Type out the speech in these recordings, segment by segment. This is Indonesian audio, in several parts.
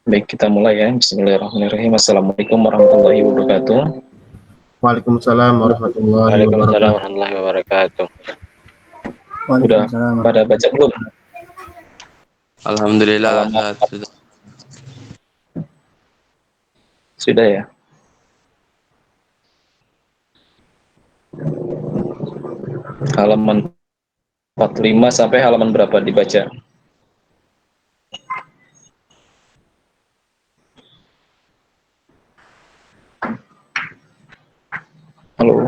Baik, kita mulai ya. Bismillahirrahmanirrahim. Assalamualaikum warahmatullahi wabarakatuh. Waalaikumsalam warahmatullahi Waalaikumsalam wabarakatuh. warahmatullahi wabarakatuh. Udah Waalaikumsalam pada warahmatullahi baca belum? Alhamdulillah Halaman Ustaz, sudah. sudah ya. Halaman 45 sampai halaman berapa dibaca? Halo.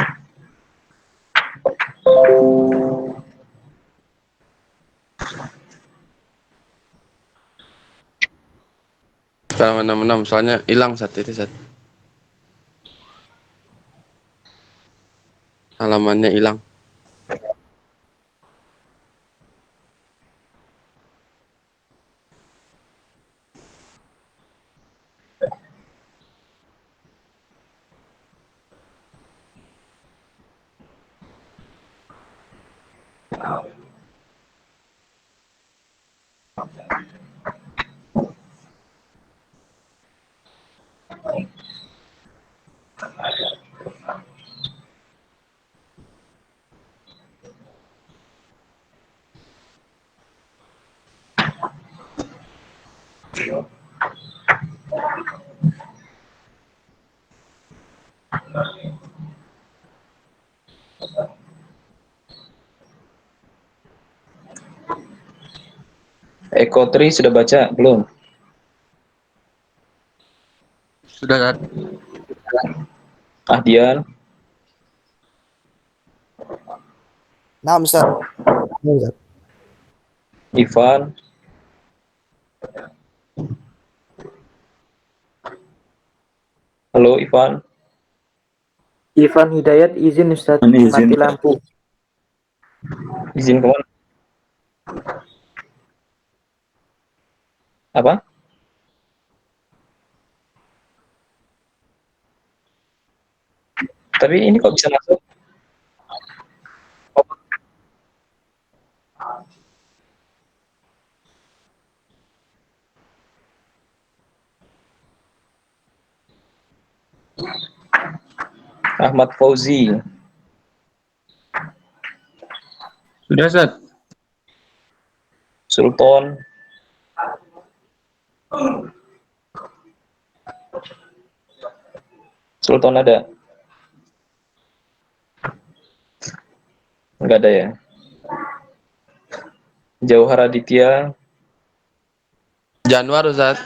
Halaman 66 soalnya hilang Ustaz itu Ustaz. Halamannya hilang. Eko Tri sudah baca belum? Sudah Ustaz. Ahdian, Nah, Ustaz. Ya, Ustaz. Ivan, halo Ivan. Ivan Hidayat izin Ustadz, mati lampu. Izin kemana? Apa? Tapi ini kok bisa masuk? Ahmad Fauzi, Sudah Ustaz. Sultan, Sultan ada? Enggak ada ya. Jauhar Aditya, Januar Ustaz.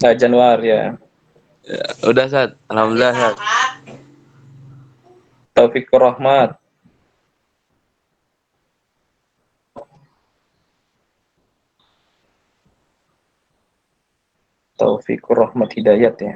nah Januar ya. Udah Ustaz. Alhamdulillah Ustaz. Taufik Rahmat, Taufikur Rahmat Hidayat ya.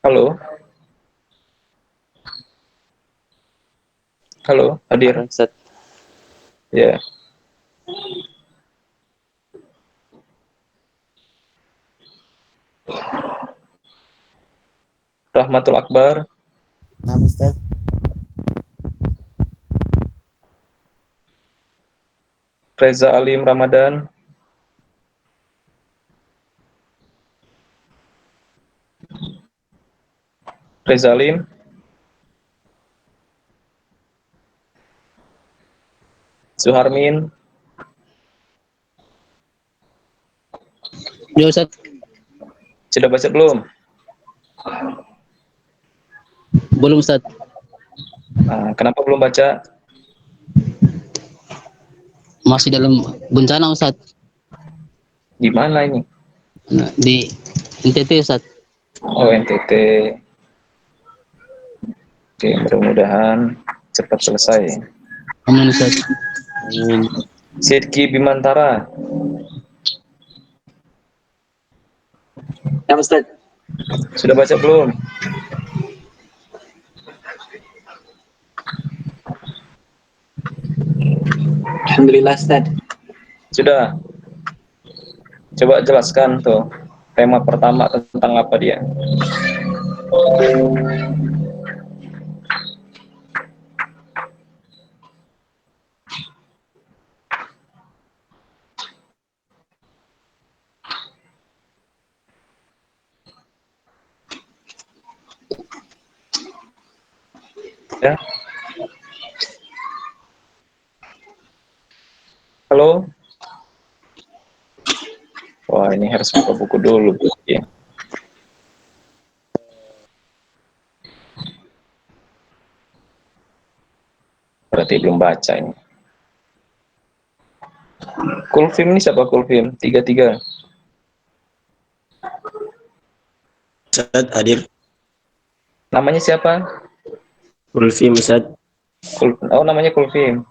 Halo, halo, hadir. Ada Ustaz. Ya, Rahmatul Akbar, Nah, Ustaz. Reza Alim Ramadan, Reza Alim, Suharmin, Ya Ustaz, sudah baca belum? belum Ustaz. Nah, kenapa belum baca? masih dalam bencana Ustadz. Di mana ini? Nah, di NTT Ustadz. Oh, NTT. Oke, mudah-mudahan cepat selesai. Amin Ustadz. Sidki Bimantara. Ya Ustaz. Sudah baca belum? Alhamdulillah Ustaz. Sudah. Coba jelaskan tuh tema pertama tentang apa dia. Ya. Halo. Wah, ini harus buka buku dulu ya. Berarti belum baca ini. Kulfim ini siapa Kulfim? 33. Ustaz hadir. Namanya siapa? Ulfi Ustaz. Oh, namanya Kulfim.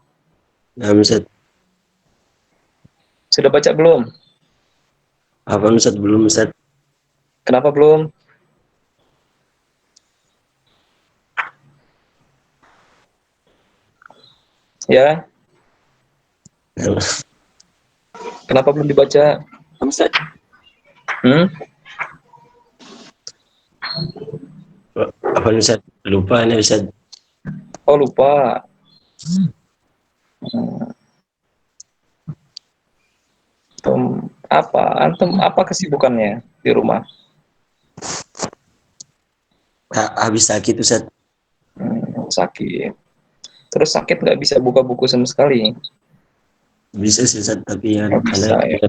Nah, Ustaz. Sudah baca belum? Apa Ustaz belum Ustaz? Kenapa belum? Ya, kenapa belum dibaca? Ustaz. Hmm? Apa Ustaz? Lupa nih Ustaz. Oh, lupa. Antum apa kesibukannya di rumah? Habis sakit Ustaz. Sakit. Terus sakit nggak bisa buka buku sama sekali. Bisa sih Ustaz, tapi ya Nggak bisa, ya.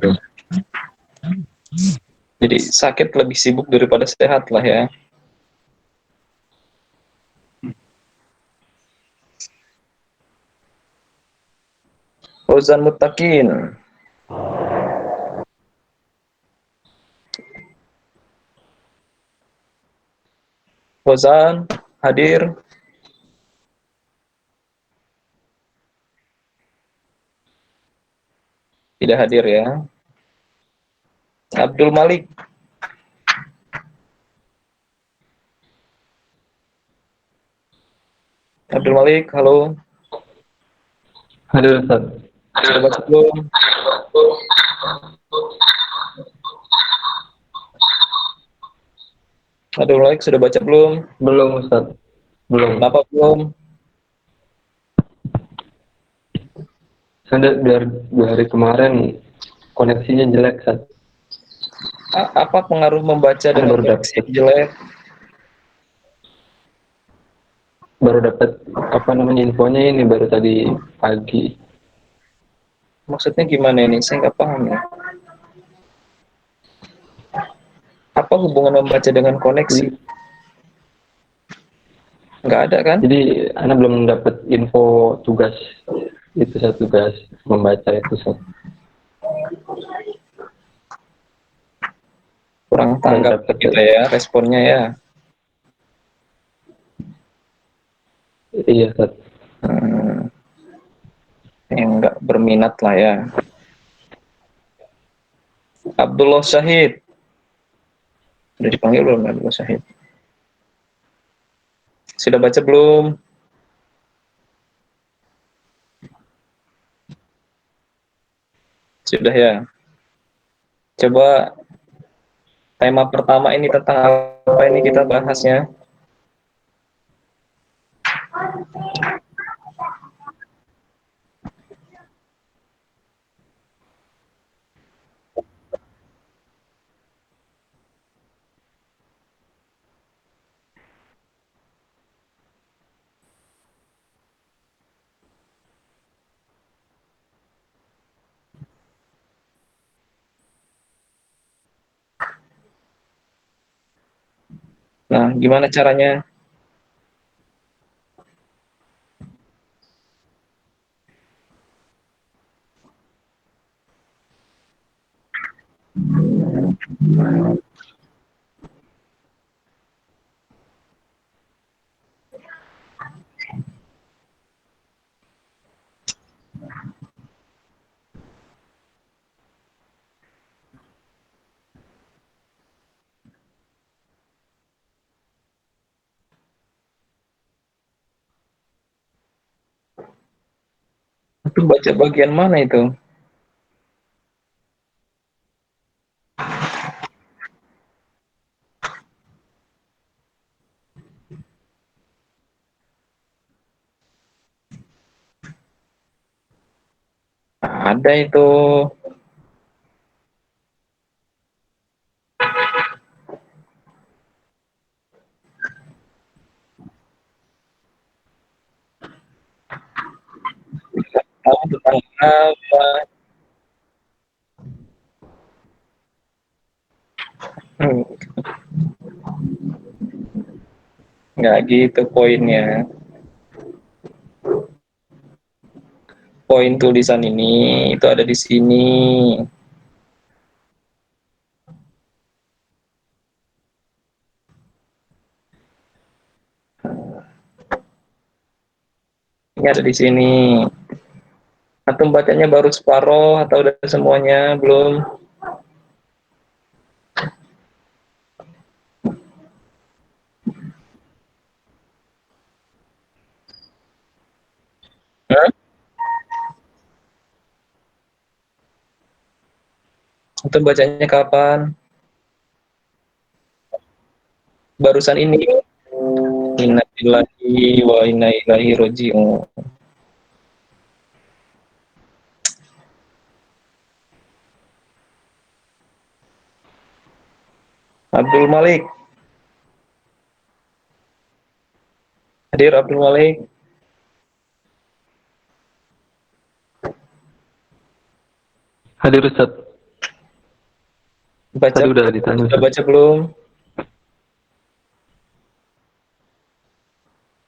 Jadi sakit lebih sibuk daripada sehat lah ya. Fauzan Muttaqin. Fauzan hadir. Tidak hadir ya. Abdul Malik. Abdul Malik, halo. Halo Ustaz. Sudah baca belum? Abdul Malik sudah baca belum? Belum Ustaz. Belum. Kenapa belum? Saya dari hari kemarin koneksinya jelek Ustaz. Apa pengaruh membaca dengan baru koneksi dapat. jelek? Baru dapat infonya ini baru tadi pagi. Maksudnya gimana ini? Saya nggak paham ya. Apa hubungan membaca dengan koneksi? Nggak ada kan? Jadi Ana belum dapat info tugas. Itu saya tugas membaca itu Ustaz. Kurang tanggap dapat. kita ya responnya ya. Iya Ustaz. Yang nggak berminat lah ya. Abdullah Syahid. Sudah dipanggil belum Abdullah Syahid? Sudah baca belum? Sudah ya. Coba tema pertama ini tentang apa ini kita bahasnya? Nah, gimana caranya? Itu baca bagian mana itu? Ada itu. Tahu tentang apa? Hmm, nggak gitu poinnya. Poin tulisan ini itu ada di sini. Ini ada di sini. Atau bacanya baru separoh atau udah semuanya belum? Hah? Atau bacanya kapan? Barusan ini. Inna lillahi wa inna ilaihi roji'un. Abdul Malik. Hadir Abdul Malik. Hadir Ustaz. Baca, Tadi udah ditanya sudah Ustaz. baca belum?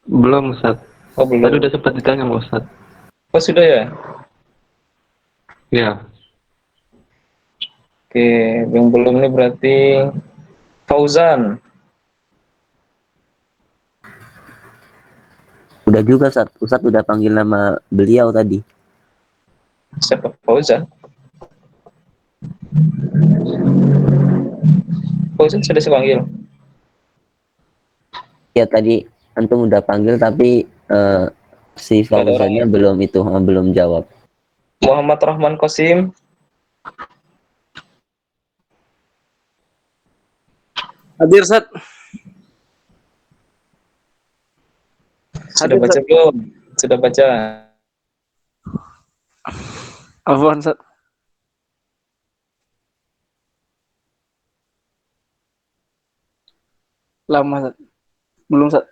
Belum Ustaz. Oh Tadi belum. udah sempat ditanya sama Ustaz. Oh sudah ya? Ya. Oke, yang belum ini berarti Fauzan. Udah juga Ustaz udah panggil nama beliau tadi. Siapa Fauzan? Fauzan sudah saya panggil. Ya tadi antum udah panggil tapi si Nggak ada Fauzannya orang. belum jawab. Muhammad Rahman Qasim. Hadir, Sat. Sudah baca belum? Sudah baca. Afwan, Sat. Lama, Sat. Belum, Sat.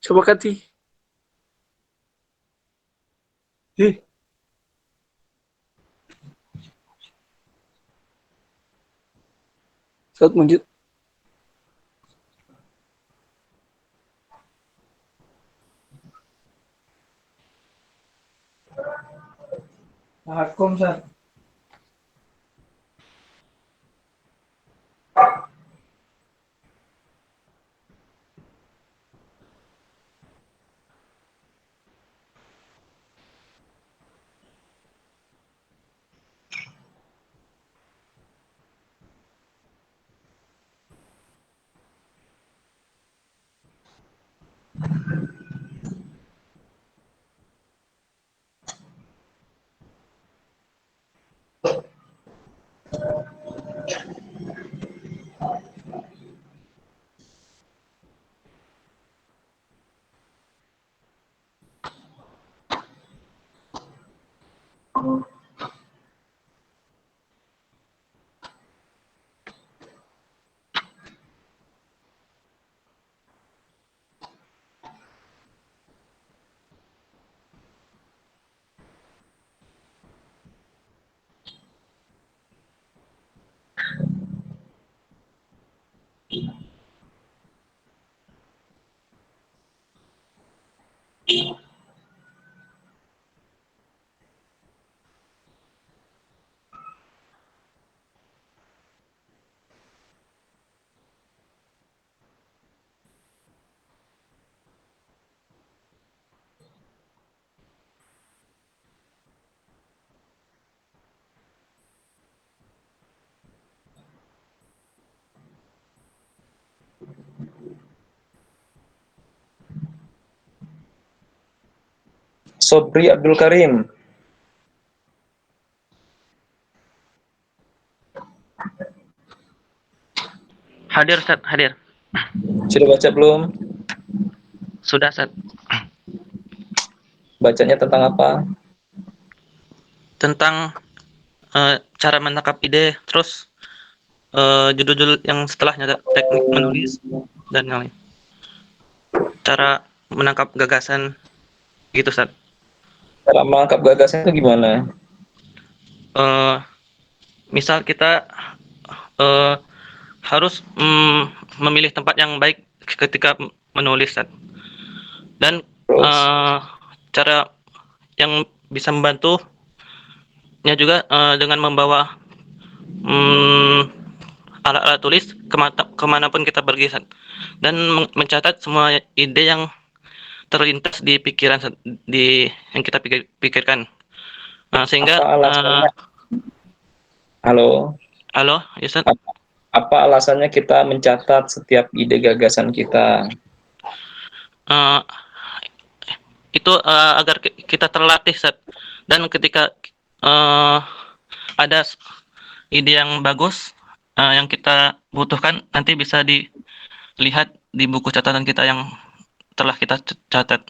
Coba Kati. Sat lanjut. Akom, Sat. Sobri Abdul Karim. Hadir, Ustaz, hadir. Sudah baca belum? Sudah, Ustaz. Bacanya tentang apa? Tentang cara menangkap ide, terus judul-judul yang setelahnya, teknik menulis, dan yang lain. Cara menangkap gagasan, gitu, Ustaz. Cara menangkap gagasan itu gimana? Misal kita harus memilih tempat yang baik ketika menulis, Ustaz. Dan Terus? cara yang bisa membantunya juga dengan membawa alat-alat tulis kemanapun kita pergi, Ustaz. Dan mencatat semua ide yang terlintas di pikiran, Ustaz, yang kita pikirkan. Sehingga Apa alasannya? Halo? halo, ya, Ustaz. Apa alasannya kita mencatat setiap ide gagasan kita? Itu agar kita terlatih, Ustaz. Dan ketika ada ide yang bagus yang kita butuhkan, nanti bisa dilihat di buku catatan kita yang telah kita catat.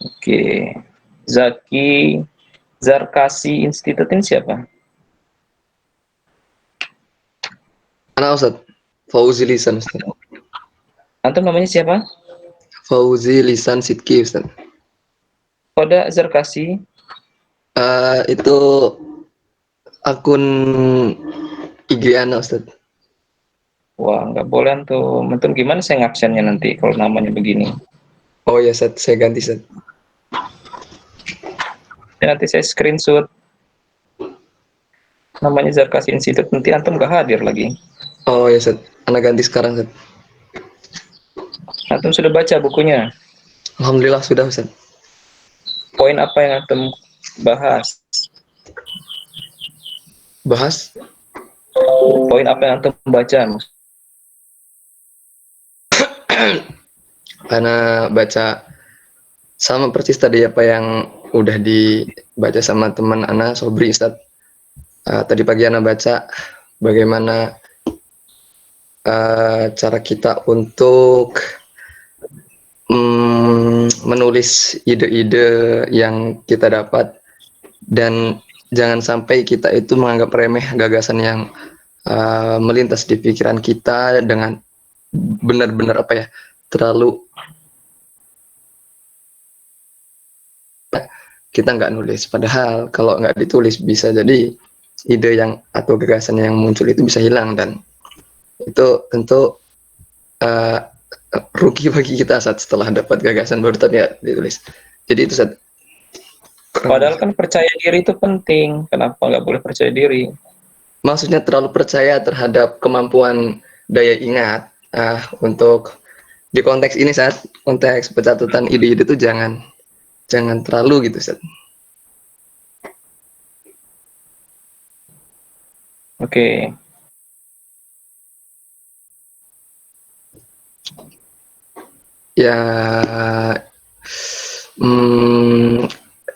Oke. Zaki Zarkasi Institute ini siapa? Anak Ustaz, Fauzi Lisan Ustaz. Antum namanya siapa? Fauzi Lisan Sidki Ustaz. Koda Zarkasi. Itu akun IG anak Ustaz. Wah, nggak boleh antum. Antum gimana saya ngabsennya nanti kalau namanya begini? Oh ya Ustaz, saya ganti Ustaz. Ya, nanti saya screenshot. Namanya Zarkasi Institute, nanti antum nggak hadir lagi. Oh ya Ustaz, anak ganti sekarang Ustaz. Antum sudah baca bukunya? Alhamdulillah sudah Ustaz. Poin apa yang antum bahas? Bahas Poin apa yang antum baca? karena baca sama persis tadi apa yang udah dibaca sama teman Ana Sobri Ustaz. Tadi pagi Ana baca bagaimana cara kita untuk menulis ide-ide yang kita dapat, dan jangan sampai kita itu menganggap remeh gagasan yang melintas di pikiran kita dengan benar-benar terlalu kita nggak nulis. Padahal kalau nggak ditulis bisa jadi ide yang atau gagasan yang muncul itu bisa hilang, dan itu tentu rugi bagi kita saat setelah dapat gagasan baru tapi ya ditulis. Jadi itu saat. Padahal kan percaya diri itu penting. Kenapa nggak boleh percaya diri? Maksudnya terlalu percaya terhadap kemampuan daya ingat. Untuk di konteks ini saat konteks pencatatan ide-ide itu jangan terlalu gitu Ustaz. Oke. Ya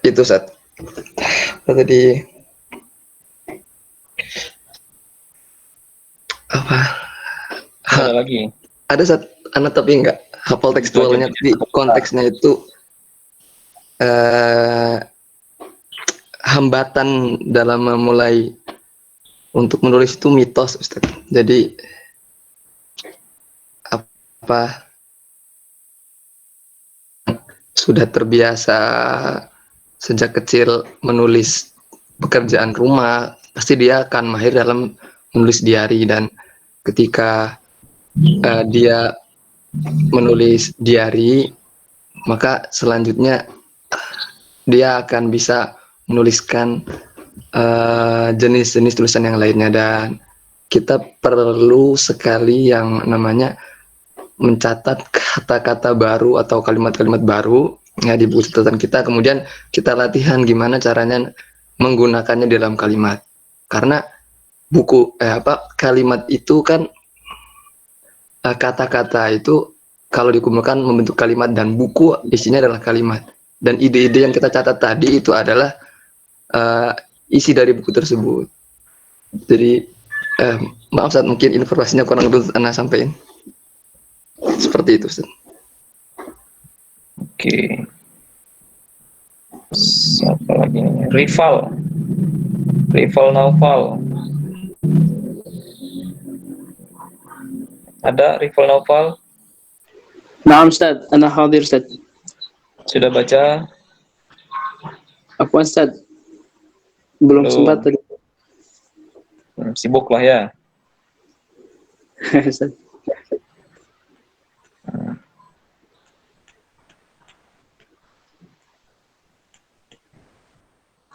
itu Ustaz. Tadi apa? Ada lagi? Ada Ustaz, anak tapi enggak hafal tekstualnya, tapi konteksnya itu hambatan dalam memulai untuk menulis itu mitos Ustaz. Jadi apa sudah terbiasa sejak kecil menulis pekerjaan rumah, pasti dia akan mahir dalam menulis diary, dan ketika dia menulis diary, maka selanjutnya dia akan bisa menuliskan jenis-jenis tulisan yang lainnya, dan kita perlu sekali yang namanya mencatat kata-kata baru atau kalimat-kalimat baru ya di buku catatan kita, kemudian kita latihan gimana caranya menggunakannya dalam kalimat, karena buku kalimat itu kan kata-kata itu kalau dikumpulkan membentuk kalimat, dan buku isinya adalah kalimat. Dan ide-ide yang kita catat tadi itu adalah isi dari buku tersebut. Jadi maaf Ustaz, mungkin informasinya kurang lebih Anda sampaikan. Seperti itu Ustaz. Oke. Siapa lagi nih? Rival Naufal. Ada Rival Naufal? نعم أستاذ أنا حاضر أستاذ. Sudah baca? عفوا أستاذ belum sempat tadi. Sibuk lah ya. Ustaz.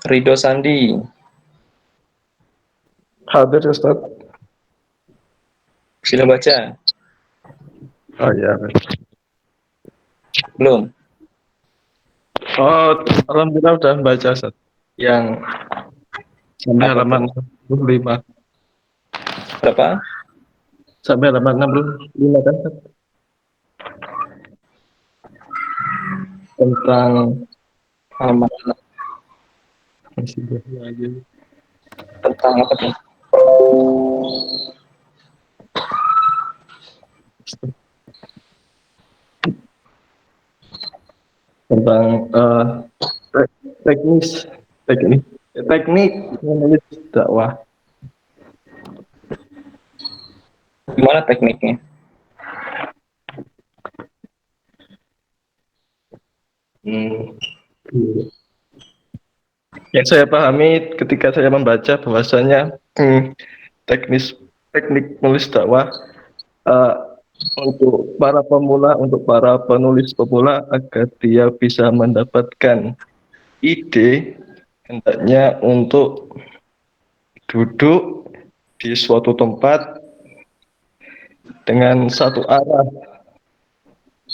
Ridho Sandi. Hadir Ustaz. Sudah baca? Oh iya. Belum? Oh, alhamdulillah udah baca Ustaz. Yang sampai halaman 65. Berapa? Sampai halaman 65 kan Ustaz? Tentang Halaman masih lagi. tentang apa tuh? Tentang teknik menulis dakwah. Gimana tekniknya? Yang saya pahami ketika saya membaca bahwasanya teknik menulis dakwah untuk para pemula, untuk para penulis pemula agar dia bisa mendapatkan ide, hendaknya untuk duduk di suatu tempat dengan satu arah.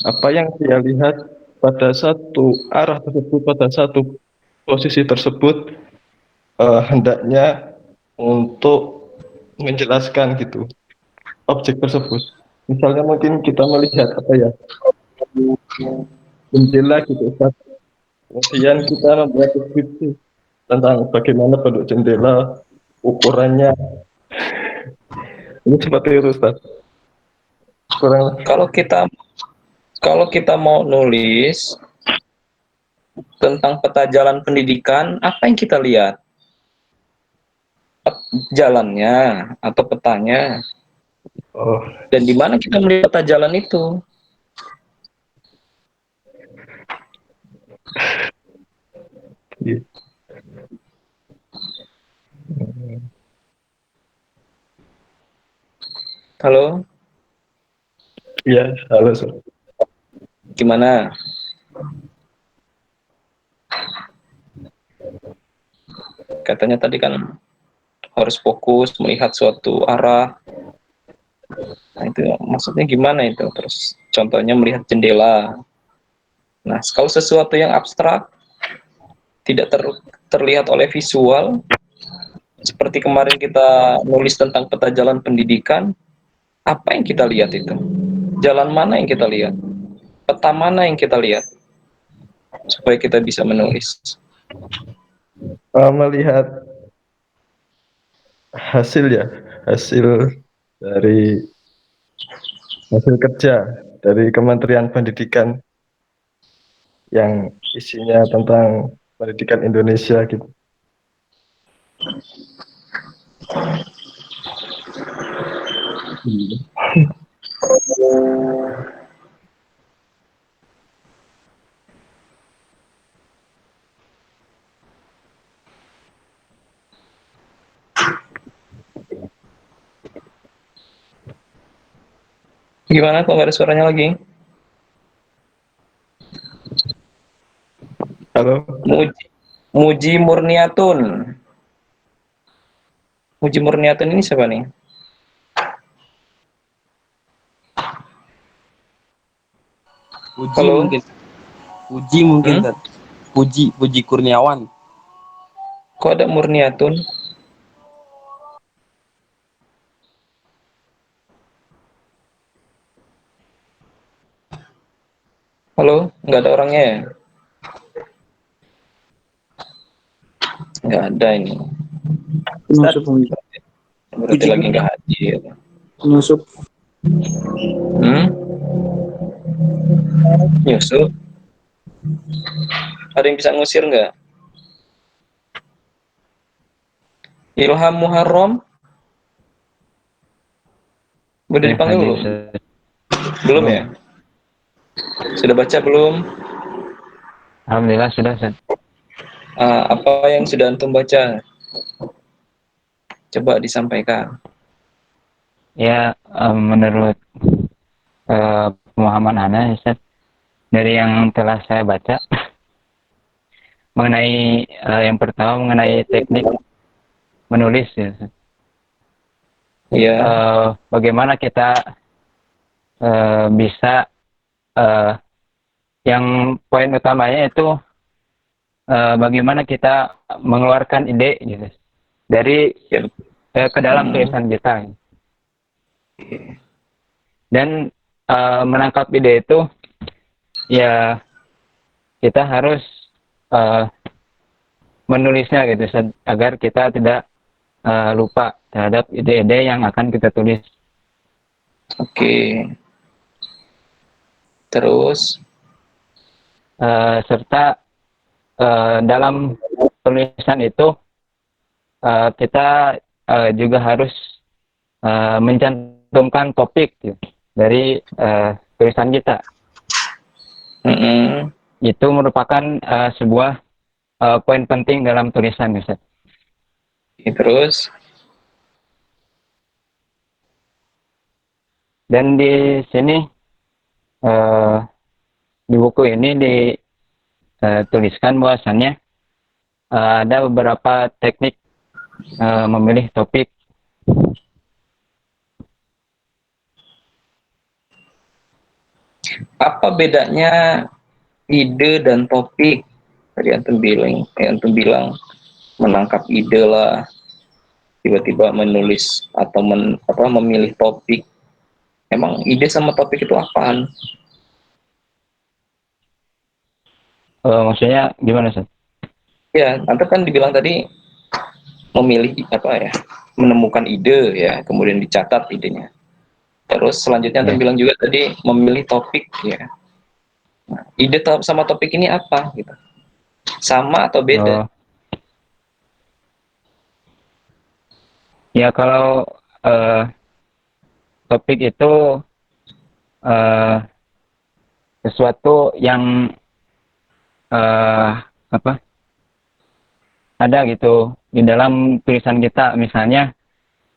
Apa yang dia lihat pada satu arah tersebut, pada satu posisi tersebut, hendaknya untuk menjelaskan gitu objek tersebut. Misalnya mungkin kita melihat apa ya, jendela gitu Ustaz. Kemudian kita membuat deskripsi tentang bagaimana bentuk jendela, ukurannya. Ini seperti itu Ustaz. Kurang. Kalau kita mau nulis tentang peta jalan pendidikan, apa yang kita lihat? Jalannya atau petanya? Oh, Dan di mana kita melihat peta jalan itu? iya. Halo? Iya, halo Ustaz. Gimana? Katanya tadi kan harus fokus melihat suatu arah. Nah, itu maksudnya gimana itu? Terus contohnya melihat jendela. Nah, kalau sesuatu yang abstrak tidak terlihat oleh visual, seperti kemarin kita nulis tentang peta jalan pendidikan, apa yang kita lihat itu? Jalan mana yang kita lihat? Peta mana yang kita lihat? Supaya kita bisa menulis. Melihat hasil ya, hasil dari hasil kerja dari Kementerian Pendidikan yang isinya tentang pendidikan Indonesia gitu. Gimana kok nggak ada suaranya lagi? Halo. Muji Murniatun. Muji Murniatun ini siapa nih? Puji Halo? mungkin. Puji mungkin Ustaz. Puji Kurniawan. Kok ada Murniatun? Halo? Nggak ada orangnya ya? nggak ada ini. Penyusup. Berarti lagi nggak hadir. Penyusup. Nyusul. Ada yang bisa ngusir nggak? Ilham Muharram? Udah dipanggil belum? Belum ya? Sudah baca belum? Alhamdulillah sudah, Ustaz. Apa yang sudah antum baca? Coba disampaikan. Ya, menurut pemahaman Ana, Ustaz, dari yang telah saya baca, mengenai yang pertama mengenai teknik menulis, ya, Ustaz. Iya. Bagaimana kita bisa yang poin utamanya itu bagaimana kita mengeluarkan ide gitu dari ke dalam tulisan kita dan menangkap ide itu ya kita harus menulisnya gitu agar kita tidak lupa terhadap ide-ide yang akan kita tulis. Oke. Terus serta dalam tulisan itu kita juga harus mencantumkan topik gitu, dari tulisan kita. Itu merupakan sebuah poin penting dalam tulisan, Ustaz. Terus dan di sini di buku ini dituliskan bahwasannya ada beberapa teknik memilih topik. Apa bedanya ide dan topik? Tadi antum bilang menangkap ide lah, tiba-tiba menulis atau memilih topik. Emang ide sama topik itu apaan? Maksudnya gimana, Ustaz? Ya, antum kan dibilang tadi memilih menemukan ide ya, kemudian dicatat idenya. Terus selanjutnya antum bilang juga tadi memilih topik ya. Nah, ide sama topik ini apa gitu? Sama atau beda? Ya kalau topik itu sesuatu yang ada gitu di dalam tulisan kita, misalnya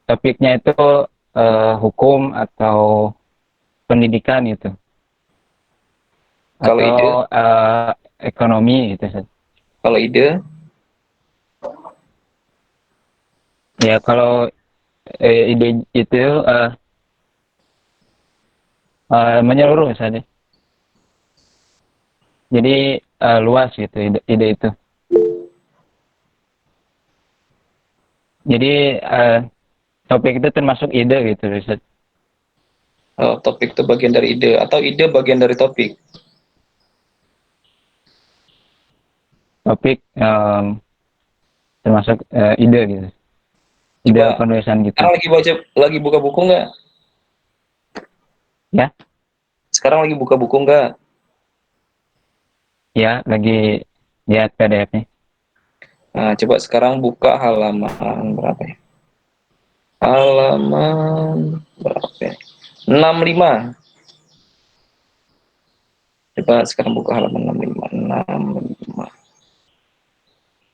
topiknya itu hukum atau pendidikan gitu, kalau atau ide? Ekonomi gitu. Kalau ide? Ya kalau ide itu menyeluruh saja. Jadi luas gitu ide itu. Jadi topik itu termasuk ide gitu, Ustaz. Oh, topik itu bagian dari ide atau ide bagian dari topik? Topik termasuk ide gitu. Ide penulisan gitu. Sekarang lagi buka buku nggak? Ya. Sekarang lagi buka buku nggak? Ya, lagi lihat PDF-nya. Nah, coba sekarang buka halaman berapa ya? Halaman berapa ya? 65. Coba sekarang buka halaman 65.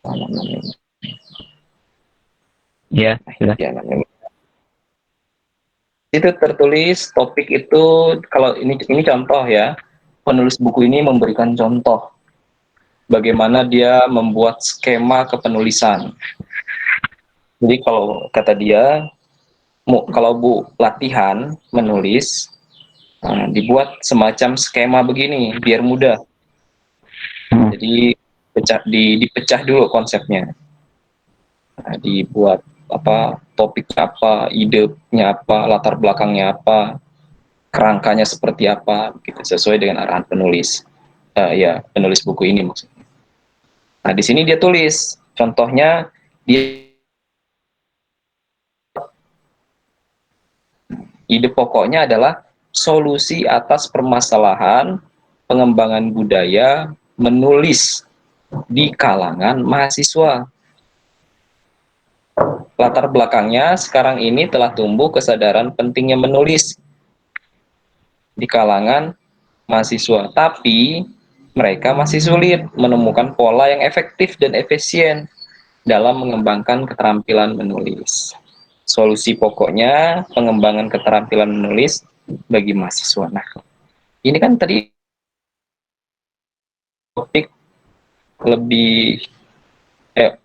Halaman 65. Ya, sudah. Itu tertulis topik itu, kalau ini contoh ya. Penulis buku ini memberikan contoh bagaimana dia membuat skema kepenulisan. Jadi kalau kata dia, kalau Bu latihan menulis, dibuat semacam skema begini biar mudah. Jadi dipecah dulu konsepnya. Dibuat topik apa, idenya apa, latar belakangnya apa, kerangkanya seperti apa, gitu, sesuai dengan arahan penulis. Penulis buku ini maksudnya. Nah, di sini dia tulis Contohnya ide pokoknya adalah solusi atas permasalahan pengembangan budaya menulis di kalangan mahasiswa. Latar belakangnya sekarang ini telah tumbuh kesadaran pentingnya menulis di kalangan mahasiswa, tapi mereka masih sulit menemukan pola yang efektif dan efisien dalam mengembangkan keterampilan menulis. Solusi pokoknya pengembangan keterampilan menulis bagi mahasiswa. Nah, ini kan tadi topik lebih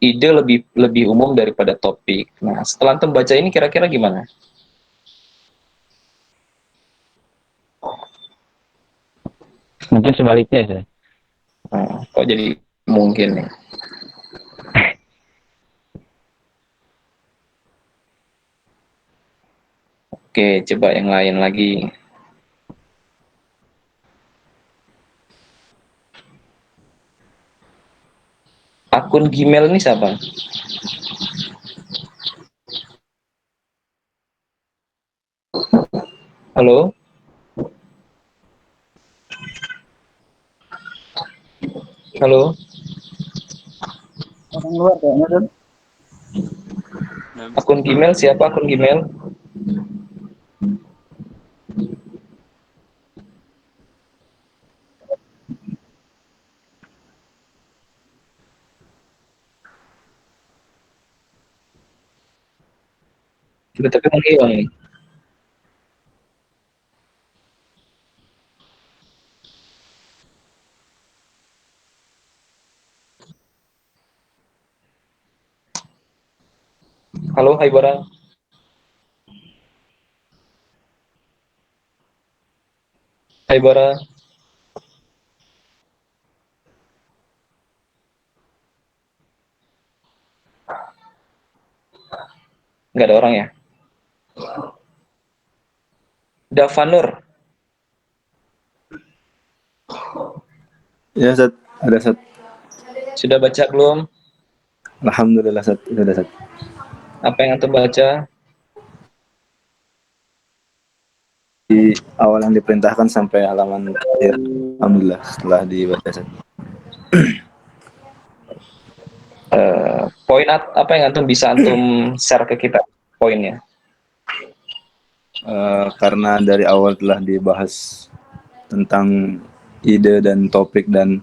ide lebih umum daripada topik. Nah, setelah antum baca ini kira-kira gimana? Mungkin sebaliknya ya. Nah, kok jadi mungkin ya? Oke, coba yang lain lagi. Akun Gmail ini siapa? Halo? Halo? Orang luar kayaknya kan. Akun Gmail siapa akun Gmail? Tiba-tiba menghilang nih. Halo, hai Bara. Hai Bara. Nggak ada orang ya? Davanur. Ya, Ustaz. Ada, Ustaz. Sudah baca belum? Alhamdulillah, Ustaz. Sudah, Ustaz. Apa yang antum baca? Di awal yang diperintahkan sampai halaman akhir. Alhamdulillah setelah dibaca, Ustaz. Poin apa yang antum bisa antum share ke kita? Poinnya. Karena dari awal telah dibahas tentang ide dan topik dan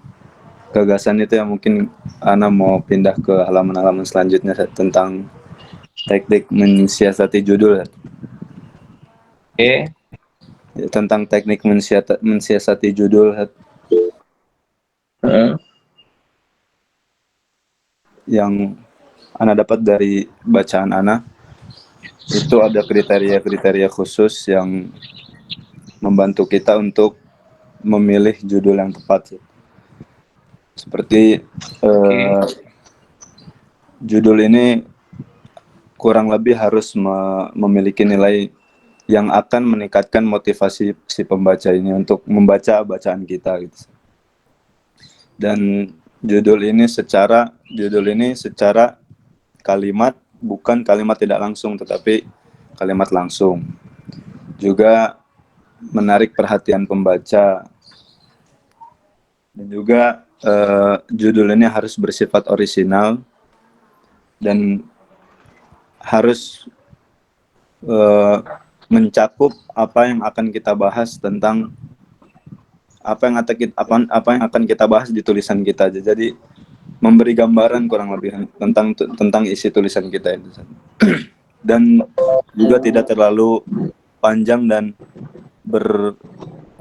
gagasan itu yang mungkin Ana mau pindah ke halaman-halaman selanjutnya Ustaz, tentang teknik mensiasati judul. Oke. Ya, tentang teknik mensiasati judul. Yang Ana dapat dari bacaan Ana itu ada kriteria-kriteria khusus yang membantu kita untuk memilih judul yang tepat. Seperti judul ini kurang lebih harus memiliki nilai yang akan meningkatkan motivasi si pembaca ini untuk membaca bacaan kita gitu. Dan judul ini secara kalimat, bukan kalimat tidak langsung tetapi kalimat langsung. Juga menarik perhatian pembaca. Dan juga judul ini harus bersifat orisinal dan harus mencakup apa yang akan kita bahas tentang apa yang akan kita bahas di tulisan kita. Jadi memberi gambaran kurang lebih tentang isi tulisan kita itu. Dan juga tidak terlalu panjang dan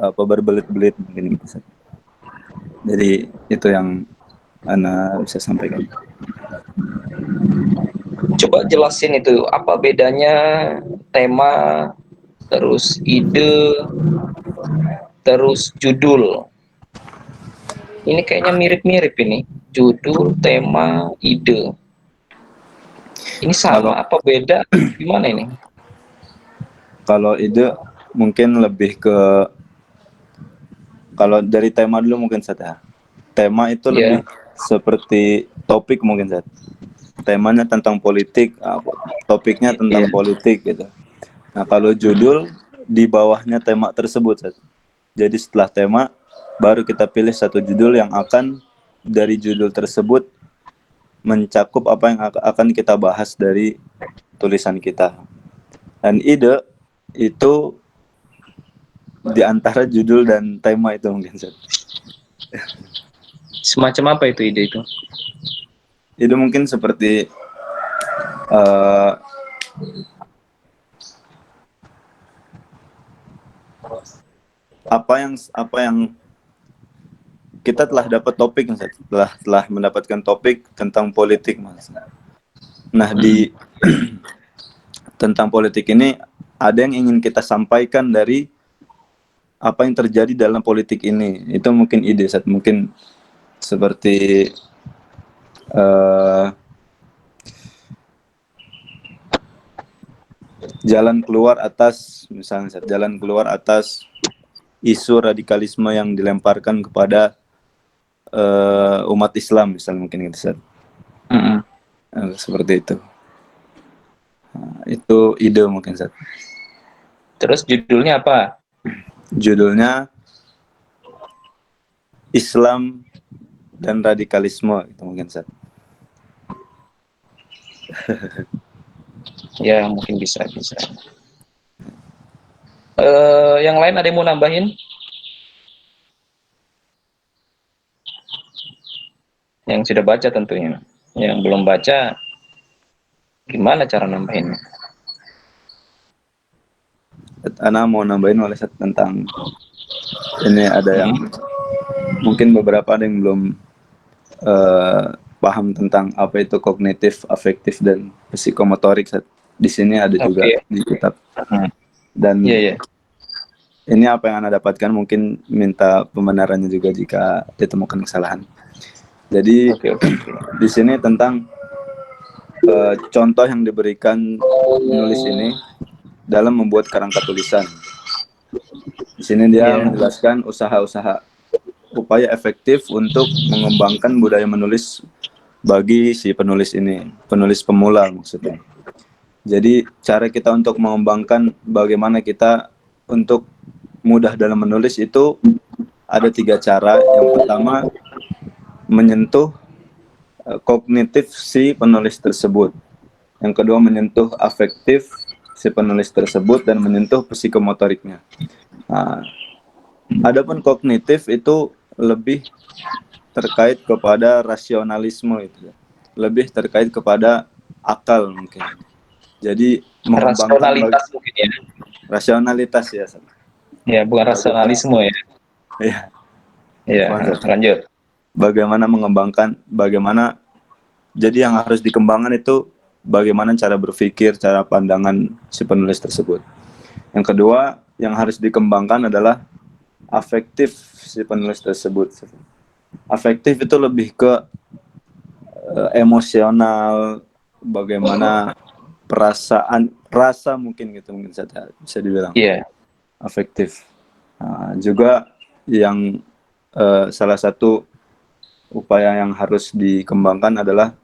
berbelit-belit mungkin. Jadi itu yang Ana bisa sampaikan. Coba jelasin itu apa bedanya tema, terus ide, terus judul. Ini kayaknya mirip-mirip ini. Judul, tema, ide. Ini sama apa beda? Gimana ini? Kalau ide mungkin lebih ke, kalau dari tema dulu mungkin saja. Tema itu lebih seperti topik mungkin saja. temanya tentang politik, topiknya tentang politik gitu. Nah, kalau judul di bawahnya tema tersebut, Sat. Jadi setelah tema baru kita pilih satu judul yang akan dari judul tersebut mencakup apa yang akan kita bahas dari tulisan kita. Dan ide itu di antara judul dan tema itu mungkin, Sat. Semacam apa itu ide itu? Itu mungkin seperti apa yang kita telah dapat topik, telah mendapatkan topik tentang politik, Mas. Nah, di tentang politik ini ada yang ingin kita sampaikan dari apa yang terjadi dalam politik ini. Itu mungkin ide, Sat. Mungkin seperti jalan keluar atas, misalnya, Sat, jalan keluar atas isu radikalisme yang dilemparkan kepada umat Islam, misalnya, mungkin gitu, Sat. Seperti itu. Nah, itu ide mungkin, Sat. Terus judulnya apa? Judulnya Islam dan radikalisme, itu mungkin, Sat. Ya, mungkin bisa. Yang lain ada yang mau nambahin? Yang sudah baca tentunya. Yang belum baca, gimana cara nambahinnya? Ana mau nambahin oleh Sat tentang ini, ada yang mungkin beberapa ada yang belum paham tentang apa itu kognitif, afektif, dan psikomotorik, Sat. Di sini ada juga di kitab. Dan ini apa yang Anda dapatkan, mungkin minta pembenarannya juga jika ditemukan kesalahan. Jadi di sini tentang contoh yang diberikan penulis ini dalam membuat kerangka tulisan. Di sini dia menjelaskan usaha-usaha upaya efektif untuk mengembangkan budaya menulis bagi si penulis ini, penulis pemula maksudnya. Jadi cara kita untuk mengembangkan bagaimana kita untuk mudah dalam menulis itu ada 3 cara. Yang pertama, menyentuh kognitif si penulis tersebut. Yang kedua, menyentuh afektif si penulis tersebut, dan menyentuh psikomotoriknya. Nah, adapun kognitif itu lebih terkait kepada rasionalisme, itu lebih terkait kepada akal mungkin. Jadi Rasionalitas mungkin ya. Rasionalitas ya. Ya, bukan rasionalisme ya. Iya. Iya, lanjut. Bagaimana mengembangkan, bagaimana, jadi yang harus dikembangkan itu bagaimana cara berpikir, cara pandangan si penulis tersebut. Yang kedua, yang harus dikembangkan adalah afektif si penulis tersebut. Afektif itu lebih ke emosional, bagaimana perasaan, rasa mungkin gitu, mungkin bisa dibilang. Iya. Afektif. Nah, juga yang salah satu upaya yang harus dikembangkan adalah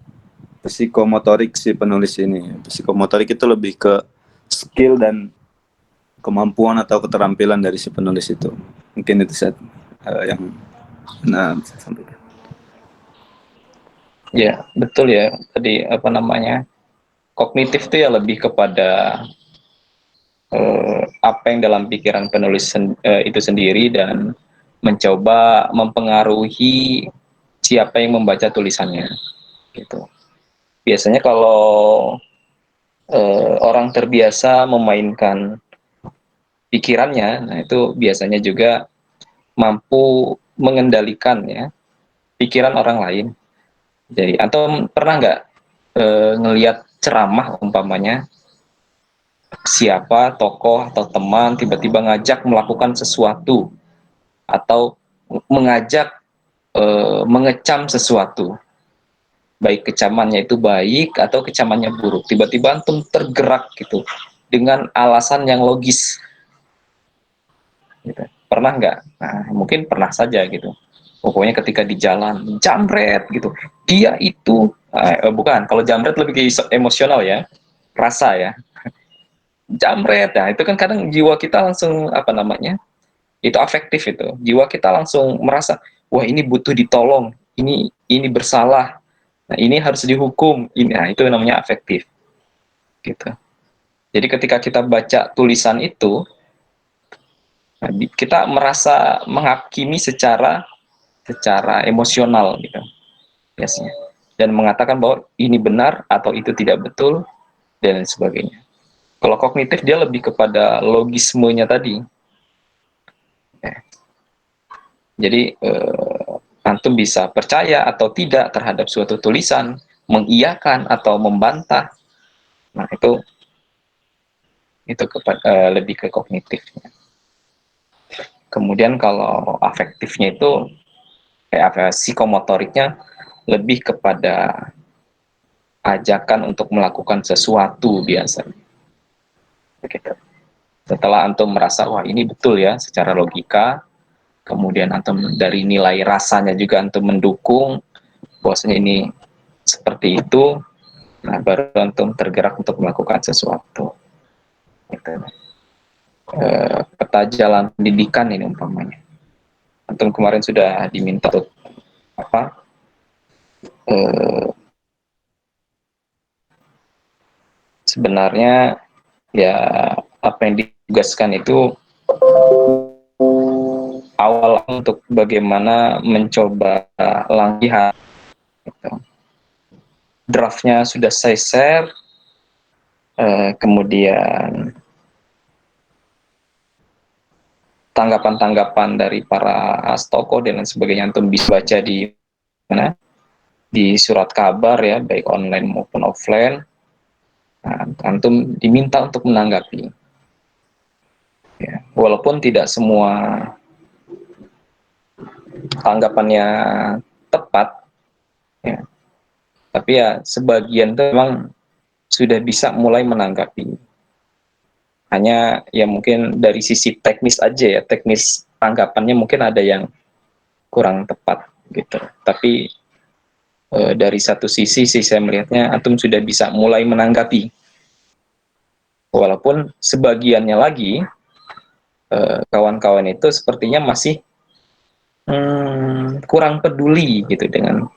psikomotorik si penulis ini. Psikomotorik itu lebih ke skill dan kemampuan atau keterampilan dari si penulis itu. Mungkin itu yang bisa sampaikan. Ya, betul ya. Tadi apa namanya? Kognitif itu ya lebih kepada apa yang dalam pikiran penulis itu sendiri, dan mencoba mempengaruhi siapa yang membaca tulisannya, gitu. Biasanya kalau orang terbiasa memainkan pikirannya, nah itu biasanya juga mampu mengendalikan ya pikiran orang lain. Jadi, atau pernah nggak ngelihat ceramah umpamanya, siapa tokoh atau teman tiba-tiba ngajak melakukan sesuatu atau mengajak mengecam sesuatu, baik kecamannya itu baik atau kecamannya buruk, tiba-tiba antum tergerak gitu dengan alasan yang logis gitu. Pernah nggak? Nah, mungkin pernah saja gitu. Pokoknya ketika di jalan jambret gitu, dia itu bukan, kalau jambret lebih ke emosional ya, rasa ya, jambret ya, itu kan kadang jiwa kita langsung apa namanya, itu afektif, itu jiwa kita langsung merasa wah ini butuh ditolong, ini bersalah, nah ini harus dihukum, ini, nah itu namanya afektif gitu. Jadi ketika kita baca tulisan itu, nah, kita merasa menghakimi secara emosional gitu biasanya, dan mengatakan bahwa ini benar atau itu tidak betul dan lain sebagainya. Kalau kognitif dia lebih kepada logismenya tadi. Jadi antum bisa percaya atau tidak terhadap suatu tulisan, mengiyakan atau membantah. Nah itu lebih ke kognitifnya. Kemudian kalau afektifnya itu kayak psikomotoriknya lebih kepada ajakan untuk melakukan sesuatu biasanya. Begitu. Setelah antum merasa wah ini betul ya secara logika, kemudian antum dari nilai rasanya juga antum mendukung bahwasanya ini seperti itu, nah baru antum tergerak untuk melakukan sesuatu. Gitu. Peta jalan pendidikan ini umpamanya, antum kemarin sudah diminta untuk apa? Sebenarnya ya apa yang ditugaskan itu awal untuk bagaimana mencoba latihan gitu. Draftnya sudah saya share, kemudian tanggapan-tanggapan dari para astoko dan lain sebagainya antum bisa baca di mana, di surat kabar ya, baik online maupun offline. Nah, antum diminta untuk menanggapi ya, walaupun tidak semua tanggapannya tepat ya, tapi ya sebagian itu memang sudah bisa mulai menanggapi. Hanya ya mungkin dari sisi teknis aja ya, teknis tanggapannya mungkin ada yang kurang tepat gitu. Tapi dari satu sisi sih saya melihatnya antum sudah bisa mulai menanggapi. Walaupun sebagiannya lagi kawan-kawan itu sepertinya masih kurang peduli gitu dengan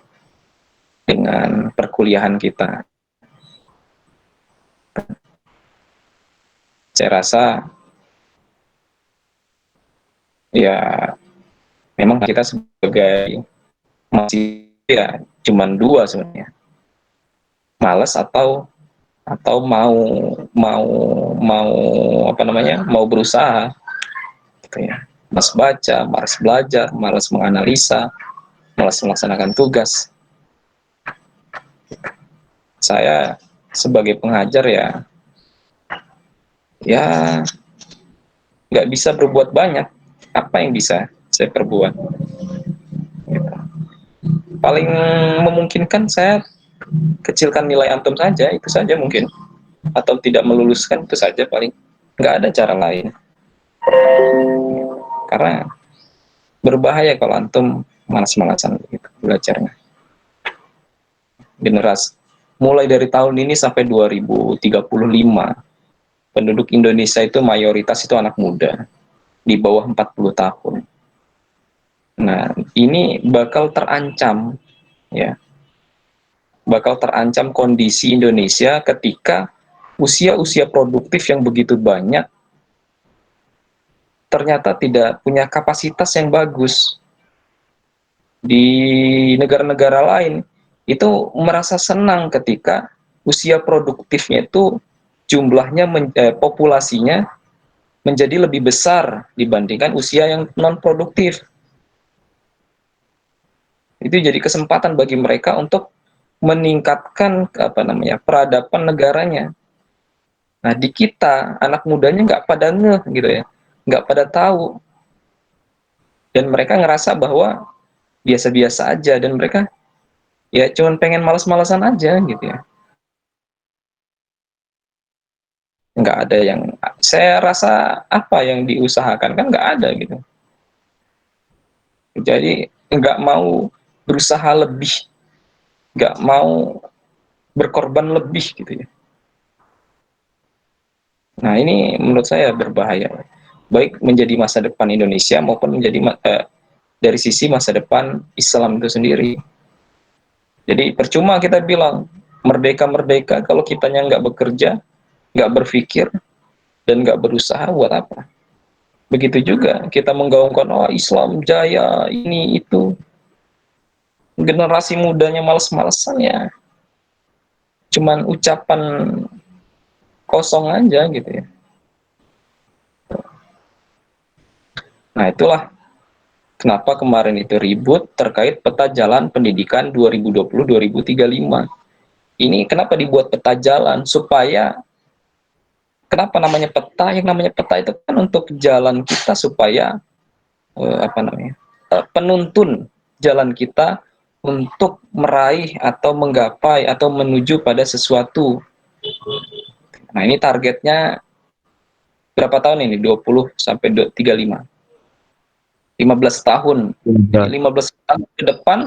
perkuliahan kita. Saya rasa ya memang kita sebagai masih ya cuman dua sebenarnya, malas atau mau mau apa namanya, mau berusaha gitu ya. Malas baca, malas belajar, malas menganalisa, malas melaksanakan tugas. Saya sebagai pengajar ya nggak bisa berbuat banyak. Apa yang bisa saya perbuat? Gitu. Paling memungkinkan saya kecilkan nilai antum saja, itu saja mungkin, atau tidak meluluskan, itu saja paling. Nggak ada cara lain. Karena berbahaya kalau antum malas-malasan gitu belajarnya. Generasi mulai dari tahun ini sampai 2035 penduduk Indonesia itu mayoritas itu anak muda di bawah 40 tahun. Nah, ini bakal terancam ya. Bakal terancam kondisi Indonesia ketika usia-usia produktif yang begitu banyak ternyata tidak punya kapasitas yang bagus. Di negara-negara lain itu merasa senang ketika usia produktifnya itu jumlahnya populasinya menjadi lebih besar dibandingkan usia yang non produktif. Itu jadi kesempatan bagi mereka untuk meningkatkan apa namanya, peradaban negaranya. Nah di kita anak mudanya nggak pada ngeh gitu ya, nggak pada tahu, dan mereka ngerasa bahwa biasa-biasa aja, dan mereka ya cuman pengen males-malesan aja gitu ya. Nggak ada yang, saya rasa apa yang diusahakan kan nggak ada gitu. Jadi nggak mau berusaha lebih, nggak mau berkorban lebih gitu ya. Nah ini menurut saya berbahaya, baik menjadi masa depan Indonesia maupun menjadi dari sisi masa depan Islam itu sendiri. Jadi percuma kita bilang merdeka-merdeka kalau kitanya nggak bekerja, nggak berpikir, dan nggak berusaha, buat apa? Begitu juga kita menggaungkan, oh Islam jaya, ini itu. Generasi mudanya males-malesan ya. Cuman ucapan kosong aja gitu ya. Nah itulah kenapa kemarin itu ribut terkait peta jalan pendidikan 2020-2035. Ini kenapa dibuat peta jalan? Supaya, kenapa namanya peta? Yang namanya peta itu kan untuk jalan kita supaya penuntun jalan kita untuk meraih atau menggapai atau menuju pada sesuatu. Nah ini targetnya berapa tahun ini? 20 sampai 35. 15 tahun. 15 tahun ke depan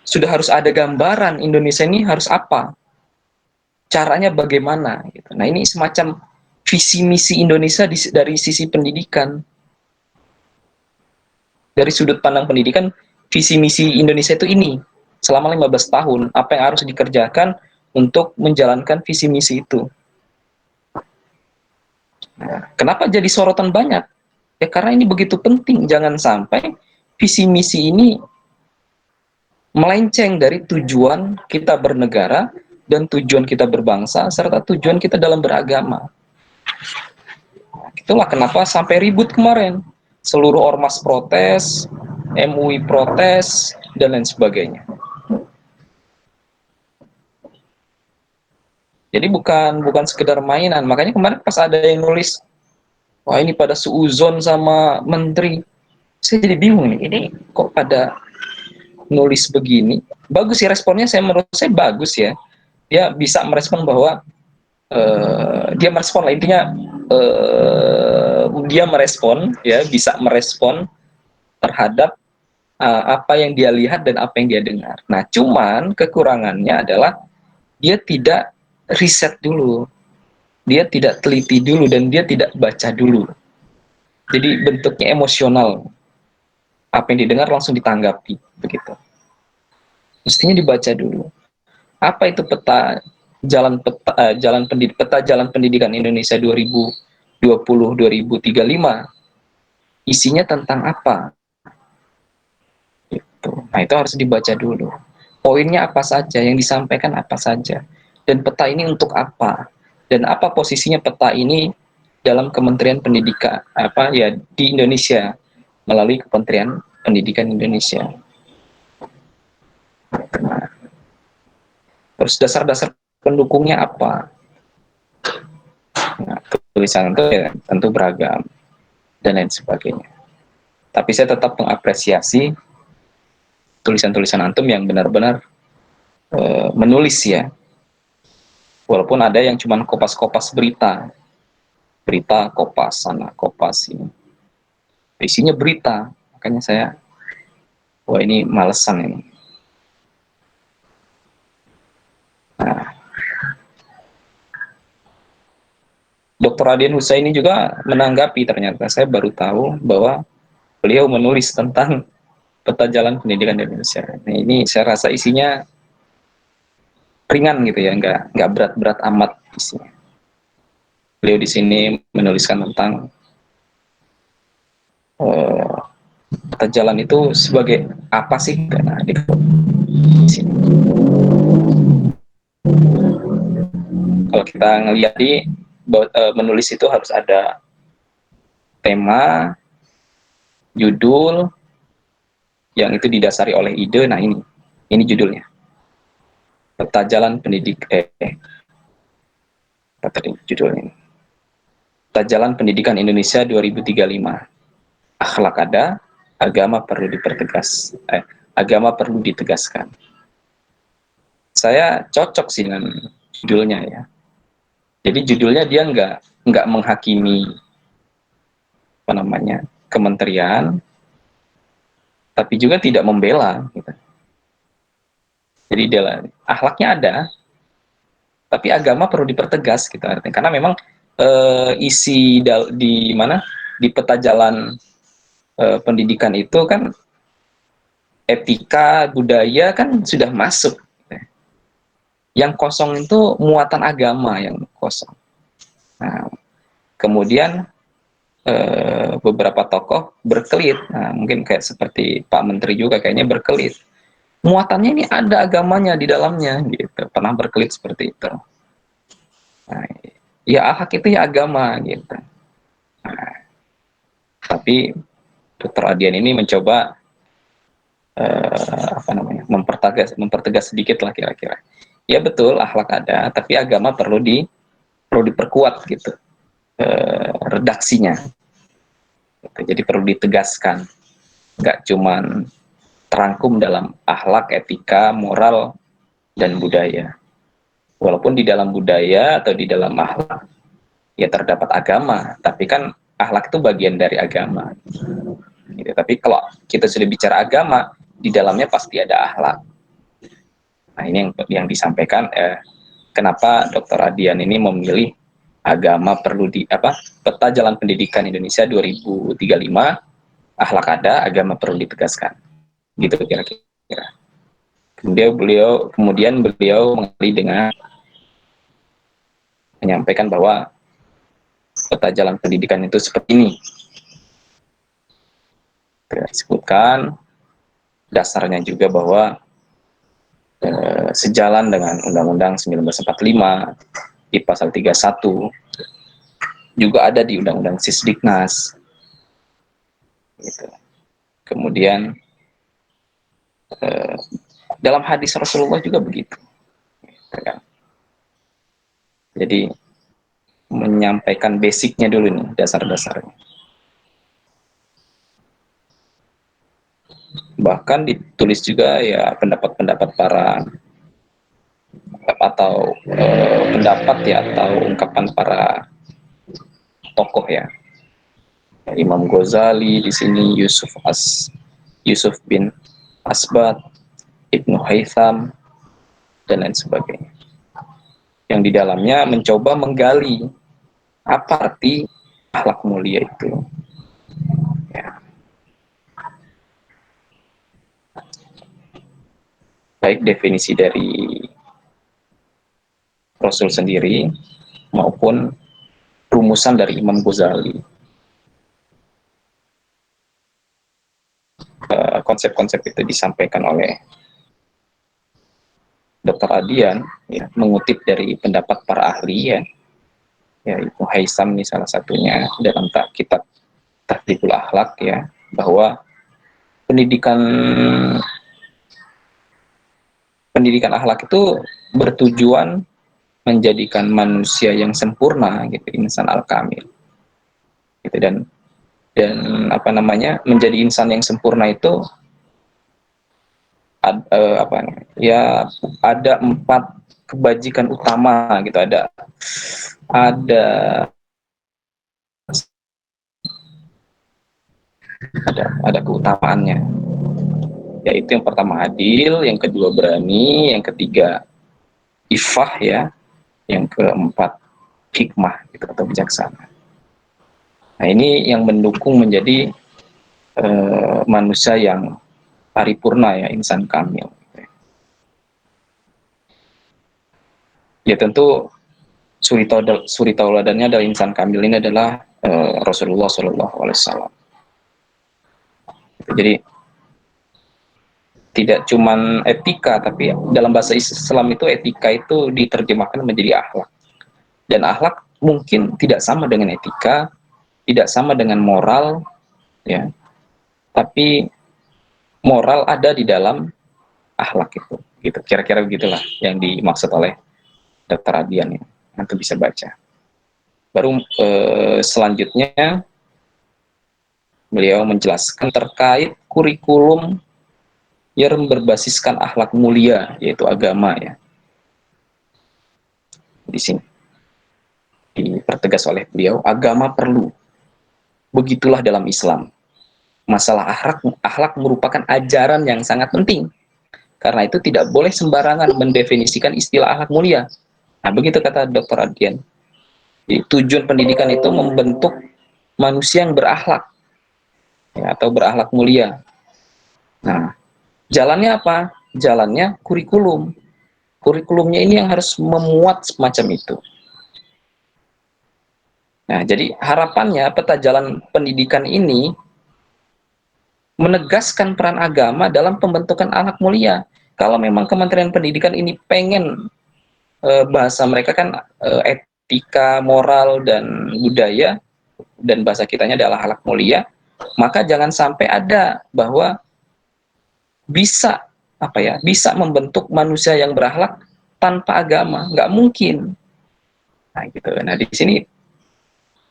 sudah harus ada gambaran Indonesia ini harus apa, caranya bagaimana gitu. Nah ini semacam visi misi Indonesia dari sisi pendidikan, dari sudut pandang pendidikan. Visi misi Indonesia itu ini selama 15 tahun apa yang harus dikerjakan untuk menjalankan visi misi itu. Nah, kenapa jadi sorotan banyak? Ya karena ini begitu penting, jangan sampai visi misi ini melenceng dari tujuan kita bernegara dan tujuan kita berbangsa serta tujuan kita dalam beragama. Nah, itulah kenapa sampai ribut kemarin. Seluruh ormas protes, MUI protes, dan lain sebagainya. Jadi bukan sekedar mainan. Makanya kemarin pas ada yang nulis, wah ini pada suuzon sama menteri. Saya jadi bingung nih, ini kok pada nulis begini. Bagus sih responnya, menurut saya bagus ya. Dia bisa merespon bahwa dia merespon lah intinya, dia merespon ya, bisa merespon terhadap apa yang dia lihat dan apa yang dia dengar. Nah cuman kekurangannya adalah dia tidak riset dulu, dia tidak teliti dulu, dan dia tidak baca dulu. Jadi bentuknya emosional, apa yang didengar langsung ditanggapi begitu. Mestinya dibaca dulu. Apa itu peta jalan pendidikan Indonesia 2020-2035? Isinya tentang apa? Gitu. Nah itu harus dibaca dulu. Poinnya apa saja, yang disampaikan apa saja, dan peta ini untuk apa, dan apa posisinya peta ini dalam Kementerian Pendidikan di Indonesia melalui Kementerian Pendidikan Indonesia. Nah, terus dasar-dasar pendukungnya apa? Nah, tulisan itu ya, tentu beragam dan lain sebagainya. Tapi saya tetap mengapresiasi tulisan-tulisan antum yang benar-benar menulis ya. Walaupun ada yang cuma kopas-kopas berita kopas sana, kopas ini. Isinya berita, makanya saya, wah ini malesan ini. Nah, Dr. Raden Husaini juga menanggapi, ternyata saya baru tahu bahwa beliau menulis tentang peta jalan pendidikan Indonesia. Nah, ini saya rasa isinya ringan gitu ya, nggak berat-berat amat isinya. Beliau di sini menuliskan tentang peta jalan itu sebagai apa sih? Nah, di sini. Kalau kita ngelihat menulis itu harus ada tema, judul, yang itu didasari oleh ide. Nah ini judulnya. Peta jalan judulnya. Peta jalan pendidikan Indonesia 2035. Akhlak ada, agama perlu ditegaskan. Saya cocok sih dengan judulnya ya. Jadi judulnya dia nggak menghakimi kementerian, tapi juga tidak membela gitu. Jadi akhlaknya ada, tapi agama perlu dipertegas gitu artinya. Karena memang isi di mana di peta jalan pendidikan itu kan etika budaya kan sudah masuk. Yang kosong itu muatan agama yang kosong. Nah, kemudian beberapa tokoh berkelit. Nah, mungkin kayak seperti Pak Menteri juga kayaknya berkelit. Muatannya ini ada agamanya di dalamnya, gitu. Pernah berkelit seperti itu. Nah, ya akhlak itu ya agama, gitu. Nah, tapi Dr. Adian ini mencoba mempertegas sedikit lah kira-kira. Ya betul, akhlak ada, tapi agama perlu diperkuat gitu. Redaksinya. Jadi perlu ditegaskan, nggak cuman terangkum dalam akhlak, etika, moral, dan budaya. Walaupun di dalam budaya atau di dalam akhlak ya terdapat agama, tapi kan akhlak itu bagian dari agama. Gitu. Tapi kalau kita sudah bicara agama, di dalamnya pasti ada akhlak. Nah ini yang disampaikan. Kenapa Dr. Adian ini memilih agama perlu peta jalan pendidikan Indonesia 2035, akhlak ada, agama perlu ditegaskan, gitu kira-kira. Kemudian beliau mengalih dengan menyampaikan bahwa peta jalan pendidikan itu seperti ini. Disebutkan dasarnya juga bahwa sejalan dengan Undang-Undang 1945 di pasal 31, juga ada di Undang-Undang Sisdiknas. Gitu. Kemudian dalam hadis Rasulullah juga begitu. Jadi menyampaikan basicnya dulu nih, dasar-dasarnya. Bahkan ditulis juga ya pendapat-pendapat para atau ungkapan para tokoh ya. Imam Ghazali di sini, Yusuf bin Asbat, Ibnu Haytham, dan lain sebagainya. Yang di dalamnya mencoba menggali apa arti akhlak mulia itu. Ya. Baik definisi dari Rasul sendiri maupun rumusan dari Imam Ghazali. Konsep-konsep itu disampaikan oleh Dr. Adian ya, mengutip dari pendapat para ahli ya, Ibnu Haytham ini salah satunya dalam kitab Tahdhibul Akhlak ya, bahwa pendidikan akhlak itu bertujuan menjadikan manusia yang sempurna gitu, insan al-kamil gitu. Dan menjadi insan yang sempurna itu ada 4 kebajikan utama gitu, ada keutamaannya, yaitu yang pertama adil, yang kedua berani, yang ketiga ifah ya, yang keempat hikmah gitu, atau bijaksana. Nah ini yang mendukung menjadi manusia yang paripurna ya, insan kamil. Ya tentu suri tauladannya adalah insan kamil ini adalah Rasulullah SAW. Jadi tidak cuman etika, tapi dalam bahasa Islam itu etika itu diterjemahkan menjadi akhlak. Dan akhlak mungkin tidak sama dengan etika, tidak sama dengan moral, ya. Tapi moral ada di dalam akhlak itu. Gitu. Kira-kira begitulah yang dimaksud oleh Dr. Adian ya. Nanti bisa baca. Baru selanjutnya beliau menjelaskan terkait kurikulum yang berbasiskan akhlak mulia, yaitu agama ya. Di sini dipertegas oleh beliau, agama perlu. Begitulah dalam Islam. Masalah akhlak merupakan ajaran yang sangat penting. Karena itu tidak boleh sembarangan mendefinisikan istilah akhlak mulia. Nah, begitu kata Dr. Adian. Jadi, tujuan pendidikan itu membentuk manusia yang berakhlak, ya, atau berakhlak mulia. Nah, jalannya apa? Jalannya kurikulum. Kurikulumnya ini yang harus memuat semacam itu. Nah, jadi harapannya peta jalan pendidikan ini menegaskan peran agama dalam pembentukan akhlak mulia. Kalau memang Kementerian Pendidikan ini pengen bahasa mereka kan etika, moral, dan budaya, dan bahasa kitanya adalah akhlak mulia, maka jangan sampai ada bahwa bisa bisa membentuk manusia yang berakhlak tanpa agama, nggak mungkin. Nah, gitu. Nah, di sini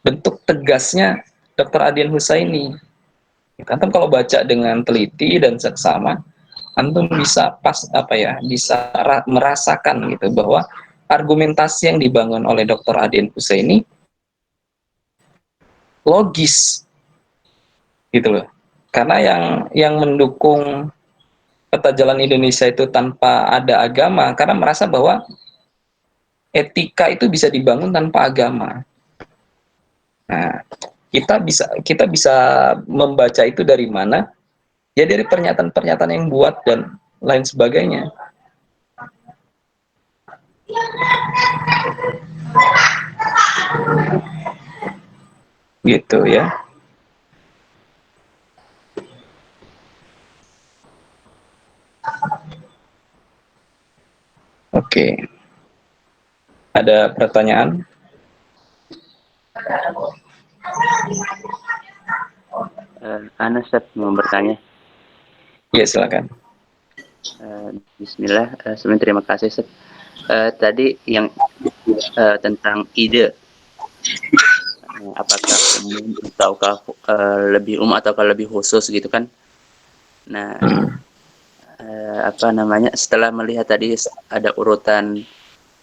bentuk tegasnya Dr. Adian Husaini. Antum kalau baca dengan teliti dan seksama, antum bisa bisa merasakan gitu bahwa argumentasi yang dibangun oleh Dr. Adian Husaini logis, gitu loh. Karena yang mendukung peta jalan Indonesia itu tanpa ada agama, karena merasa bahwa etika itu bisa dibangun tanpa agama. Nah, kita bisa membaca itu dari mana? Ya dari pernyataan-pernyataan yang buat dan lain sebagainya. Gitu ya. Oke. Ada pertanyaan? Ana Ustaz mau bertanya. Ya, silakan. Bismillah, sebelumnya terima kasih Ustaz. Tadi yang tentang ide, apakah umum ataukah lebih umum ataukah lebih khusus gitu kan? Nah, setelah melihat tadi ada urutan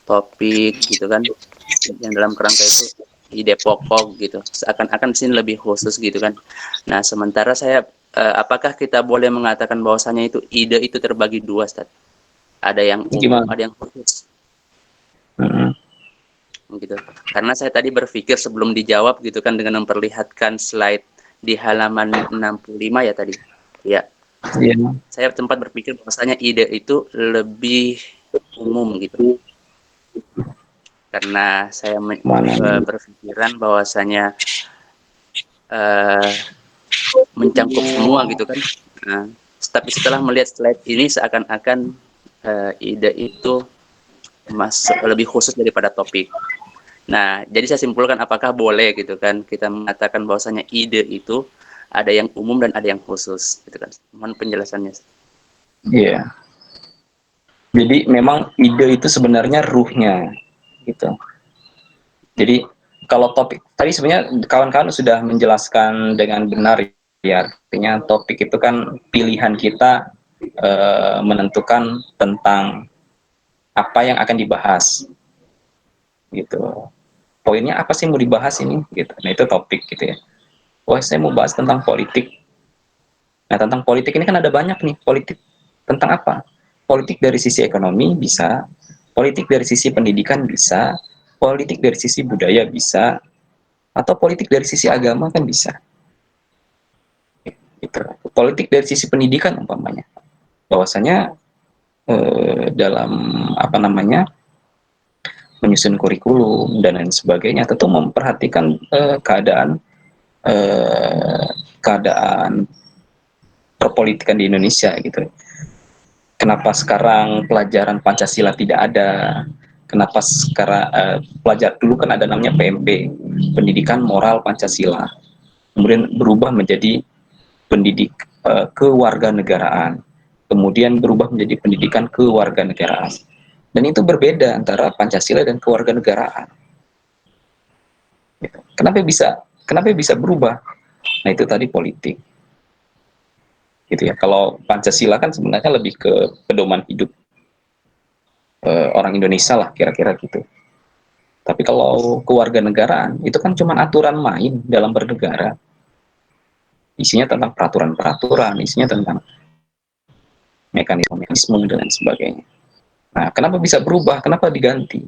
topik gitu kan, yang dalam kerangka itu ide pokok gitu, seakan-akan di sini lebih khusus gitu kan. Nah, sementara saya apakah kita boleh mengatakan bahwasanya itu ide itu terbagi dua, Ustaz? Ada yang umum, ada yang khusus. Gitu. Karena saya tadi berpikir sebelum dijawab gitu kan, dengan memperlihatkan slide di halaman 65 ya tadi. Ya. Yeah. Saya sempat berpikir bahwasanya ide itu lebih umum gitu. Karena saya berpikiran bahwasanya mencangkup semua gitu kan. Nah, tapi setelah melihat slide ini seakan-akan ide itu lebih khusus daripada topik. Nah, jadi saya simpulkan apakah boleh gitu kan kita mengatakan bahwasanya ide itu ada yang umum dan ada yang khusus gitu kan. Mohon penjelasannya. Iya. Jadi memang ide itu sebenarnya ruhnya gitu. Jadi kalau topik tadi sebenarnya kawan-kawan sudah menjelaskan dengan benar ya, artinya topik itu kan pilihan kita menentukan tentang apa yang akan dibahas gitu. Poinnya apa sih mau dibahas ini gitu. Nah, itu topik gitu ya. Wah, saya mau bahas tentang politik. Nah, tentang politik ini kan ada banyak nih. Politik tentang apa? Politik dari sisi ekonomi bisa, politik dari sisi pendidikan bisa, politik dari sisi budaya bisa, atau politik dari sisi agama kan bisa. Gitu. Politik dari sisi pendidikan umpamanya, bahwasanya dalam menyusun kurikulum dan lain sebagainya tentu memperhatikan keadaan perpolitikan di Indonesia gitu. Kenapa sekarang pelajaran Pancasila tidak ada? Kenapa sekarang pelajar dulu kan ada namanya PMP, Pendidikan Moral Pancasila, kemudian berubah menjadi kewarganegaraan, kemudian berubah menjadi pendidikan kewarganegaraan, dan itu berbeda antara Pancasila dan kewarganegaraan. Gitu. Kenapa bisa berubah? Nah, itu tadi politik. Gitu ya. Kalau Pancasila kan sebenarnya lebih ke pedoman hidup orang Indonesia lah kira-kira gitu. Tapi kalau kewarganegaraan itu kan cuma aturan main dalam bernegara. isinya tentang peraturan-peraturan, isinya tentang mekanisme dan lain sebagainya. Nah, kenapa bisa berubah? Kenapa diganti?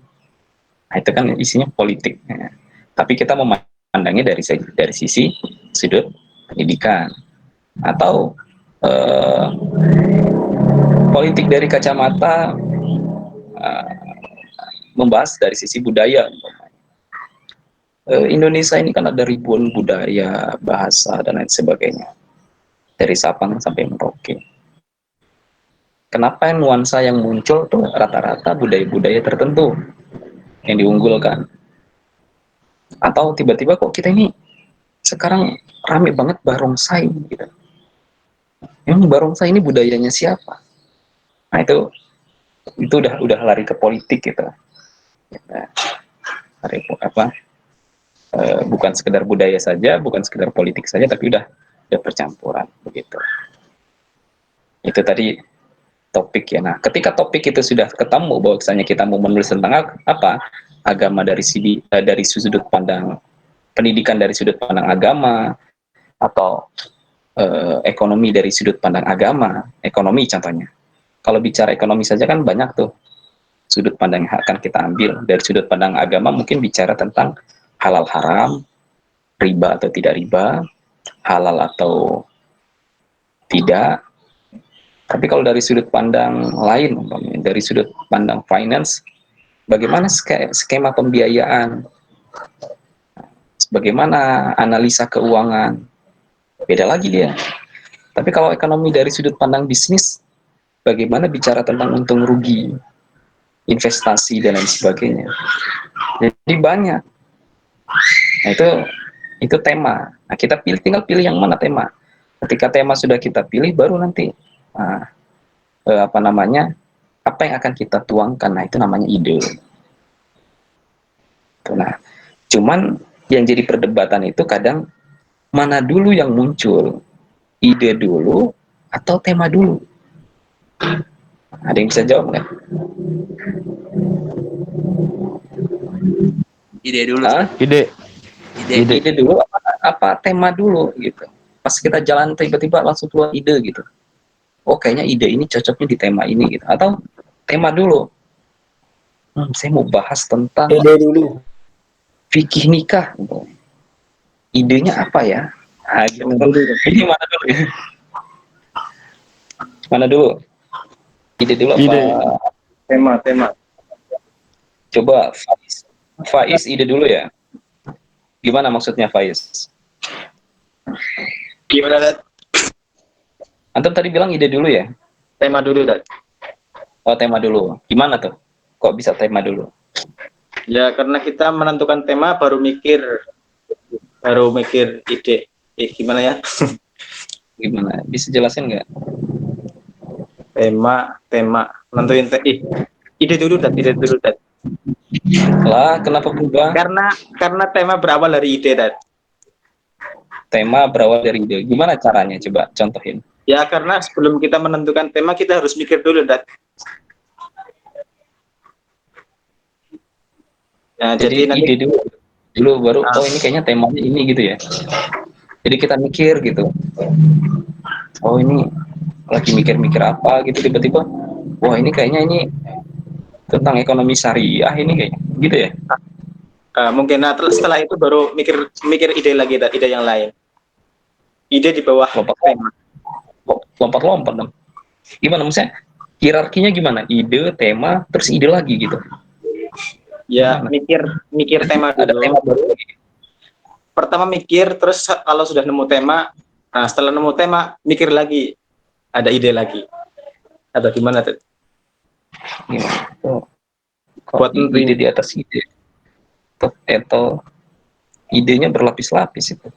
Nah, itu kan isinya politik. Ya. Tapi kita memandangnya dari sisi sudut pendidikan atau politik dari kacamata membahas dari sisi budaya. Indonesia ini kan ada ribuan budaya, bahasa dan lain sebagainya, dari Sabang sampai Merauke. Kenapa nuansa yang muncul tuh rata-rata budaya-budaya tertentu yang diunggulkan? Atau tiba-tiba kok kita ini sekarang rame banget barongsai gitu. Emang barongsai ini budayanya siapa? Nah, itu udah lari ke politik gitu. Lari apa? Bukan sekedar budaya saja, bukan sekedar politik saja, tapi udah percampuran begitu. Itu tadi topik ya. Nah, ketika topik itu sudah ketemu bahwasanya kita mau menulis tentang apa? Agama dari sudut pandang pendidikan, dari sudut pandang agama, atau ekonomi dari sudut pandang agama, ekonomi contohnya. Kalau bicara ekonomi saja kan banyak tuh sudut pandang yang akan kita ambil. Dari sudut pandang agama mungkin bicara tentang halal haram, riba atau tidak riba, halal atau tidak. Tapi kalau dari sudut pandang lain, dari sudut pandang finance, bagaimana skema pembiayaan, bagaimana analisa keuangan, beda lagi dia. Tapi kalau ekonomi dari sudut pandang bisnis, bagaimana bicara tentang untung rugi, investasi dan lain sebagainya. Jadi banyak. Nah, itu tema. Nah, kita tinggal pilih yang mana tema. Ketika tema sudah kita pilih, baru nanti apa yang akan kita tuangkan. Nah, itu namanya ide. Nah, cuman yang jadi perdebatan itu kadang mana dulu yang muncul, ide dulu atau tema dulu. Ada yang bisa jawab nggak? Ide dulu. Ide dulu apa tema dulu gitu. Pas kita jalan tiba-tiba langsung keluar ide gitu. Oh, kayaknya ide ini cocoknya di tema ini gitu. Atau tema dulu. Saya mau bahas tentang ide dulu. fikih nikah. Idenya apa ya? Gitu. Ini mana dulu ya? Mana dulu? Ide dulu apa? Tema. Coba Faiz ide dulu ya. Gimana maksudnya Faiz? Gimana, Dad? Antum tadi bilang ide dulu ya? Tema dulu, Dad. Oh, tema dulu. Gimana tuh? Kok bisa tema dulu? Ya, karena kita menentukan tema baru mikir ide. Gimana ya? Gimana? Bisa jelasin nggak? Tema. Nentuin ide dulu, Dad. Lah, kenapa berubah? Karena tema berawal dari ide, Dad. Tema berawal dari ide. Gimana caranya? Coba contohin. Ya, karena sebelum kita menentukan tema, kita harus mikir dulu, Dad. Nah, jadi nanti ide dulu baru, oh ini kayaknya temanya ini gitu ya. Jadi kita mikir gitu. Oh, ini lagi mikir-mikir apa gitu, tiba-tiba, wah ini kayaknya ini tentang ekonomi syariah ini kayaknya, gitu ya. mungkin setelah itu baru mikir ide lagi, Dad, ide yang lain. Ide di bawah tema. Lompat-lompat dong. Gimana maksudnya? Hierarkinya gimana? Ide, tema, terus ide lagi gitu. Ya, mikir tema dulu. Ada tema baru lagi. Pertama mikir, terus kalau sudah nemu tema, nah setelah nemu tema, mikir lagi, ada ide lagi. Atau gimana tuh? Gimana? Buat ide di atas ide. Atau idenya berlapis-lapis itu.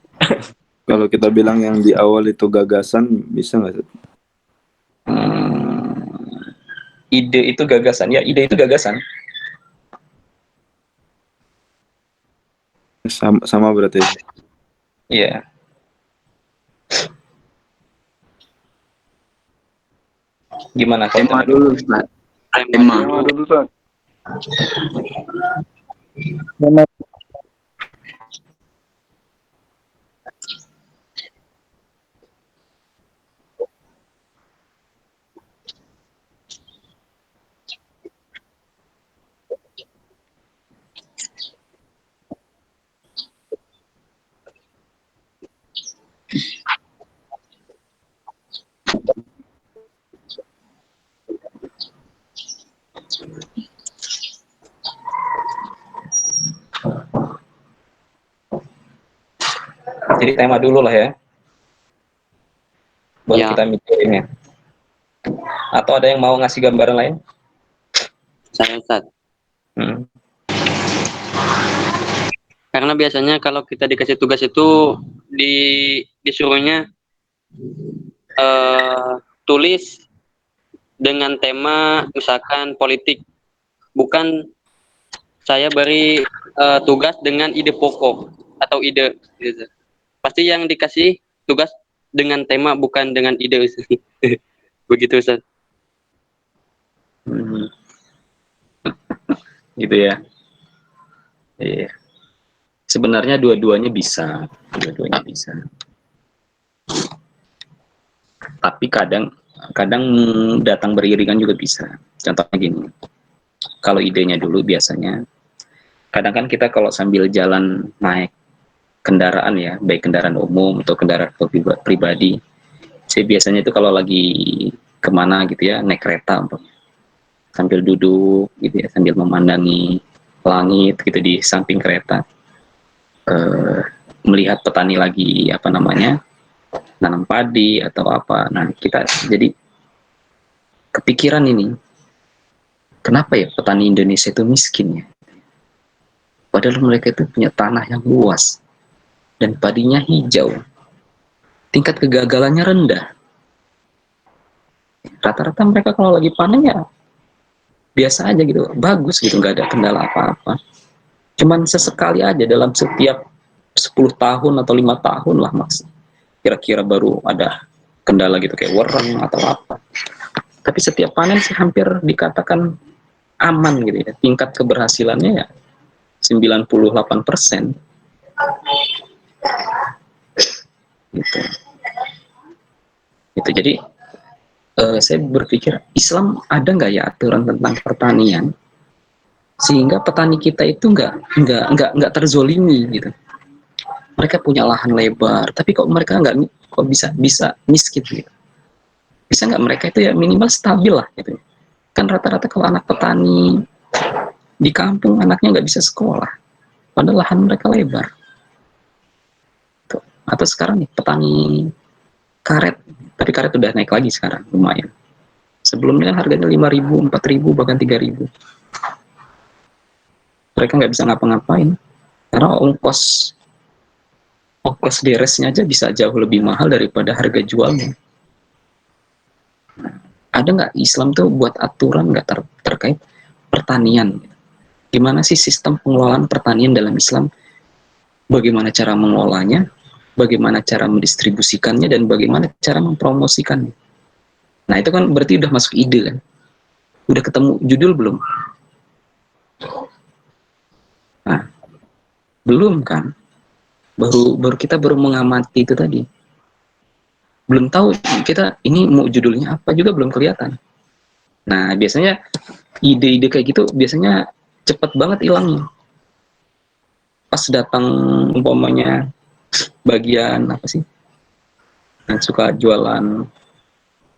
Kalau kita bilang yang di awal itu gagasan, bisa nggak? Ide itu gagasan. Ya, ide itu gagasan. Sama berarti. Iya. Gimana kalau Tema dulu, Ustaz. Tema dulu, Ustaz. Jadi tema dulu lah ya, baru Ya. kita mikirin ya. Atau ada yang mau ngasih gambaran lain? Saya Ustaz. Karena biasanya kalau kita dikasih tugas itu disuruhnya tulis dengan tema misalkan politik, bukan saya beri tugas dengan ide pokok atau ide gitu. Pasti yang dikasih tugas dengan tema bukan dengan ide. Begitu Ustaz. Gitu ya. Iya. Sebenarnya dua-duanya bisa. Tapi kadang datang beriringan juga bisa. Contohnya gini, kalau idenya dulu biasanya, kadang kan kita kalau sambil jalan naik kendaraan ya, baik kendaraan umum atau kendaraan pribadi, saya biasanya itu kalau lagi kemana gitu ya, naik kereta sambil duduk gitu ya, sambil memandangi langit gitu di samping kereta, melihat petani lagi nanam padi atau apa. Nah, kita jadi kepikiran ini, kenapa ya petani Indonesia itu miskin ya? Padahal mereka itu punya tanah yang luas dan padinya hijau, tingkat kegagalannya rendah. Rata-rata mereka kalau lagi panen ya biasa aja gitu, bagus gitu, nggak ada kendala apa-apa. Cuman sesekali aja dalam setiap 10 tahun atau 5 tahun lah mas, kira-kira baru ada kendala gitu kayak wereng atau apa. Tapi setiap panen sih hampir dikatakan aman gitu ya, tingkat keberhasilannya ya 98%. Gitu. Jadi saya berpikir Islam ada nggak ya aturan tentang pertanian sehingga petani kita itu nggak terzolimi gitu. Mereka punya lahan lebar, tapi kok mereka kok bisa miskin gitu. Bisa nggak mereka itu ya minimal stabil lah gitu. Kan rata-rata kalau anak petani di kampung anaknya nggak bisa sekolah, padahal lahan mereka lebar. Tuh. Atau sekarang nih petani karet, tapi karet udah naik lagi sekarang lumayan. Sebelumnya harganya 5.000, 4.000, bahkan 3.000. Mereka nggak bisa ngapa-ngapain karena ongkos deresnya aja bisa jauh lebih mahal daripada harga jualnya. Ada nggak Islam tuh buat aturan nggak terkait pertanian? Gimana sih sistem pengelolaan pertanian dalam Islam? Bagaimana cara mengelolanya? Bagaimana cara mendistribusikannya? Dan bagaimana cara mempromosikannya? Nah itu kan berarti udah masuk ide kan? Udah ketemu judul belum? Nah, belum kan? Baru kita mengamati itu tadi. Belum tahu kita ini mau judulnya apa juga belum kelihatan. Nah biasanya ide-ide kayak gitu biasanya cepat banget hilangnya. Pas datang umpamanya bagian apa sih? Yang suka jualan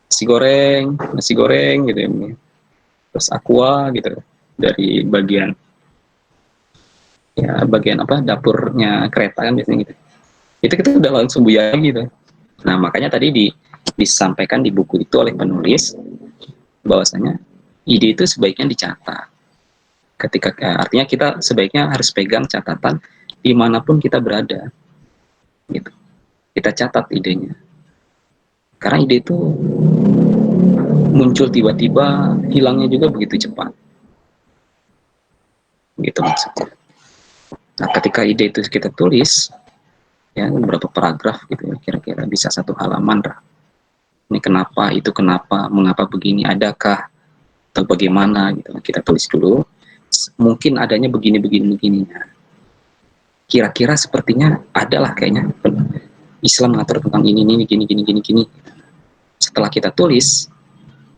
nasi goreng gitu ya. Terus aqua gitu dari bagian apa dapurnya kereta kan biasanya gitu. Itu kita udah langsung buyar gitu. Nah makanya tadi disampaikan di buku itu oleh penulis bahwasanya ide itu sebaiknya dicatat. Artinya kita sebaiknya harus pegang catatan dimanapun kita berada. Gitu. Kita catat idenya. Karena ide itu muncul tiba-tiba, hilangnya juga begitu cepat. Gitu maksudnya. Nah, ketika ide itu kita tulis, ya beberapa paragraf gitu, kira-kira bisa 1 halaman lah. Ini kenapa, itu kenapa, mengapa begini, adakah, atau bagaimana gitu. Kita tulis dulu. Mungkin adanya begini. Kira-kira sepertinya adalah kayaknya Islam mengatur tentang ini, gini. Setelah kita tulis,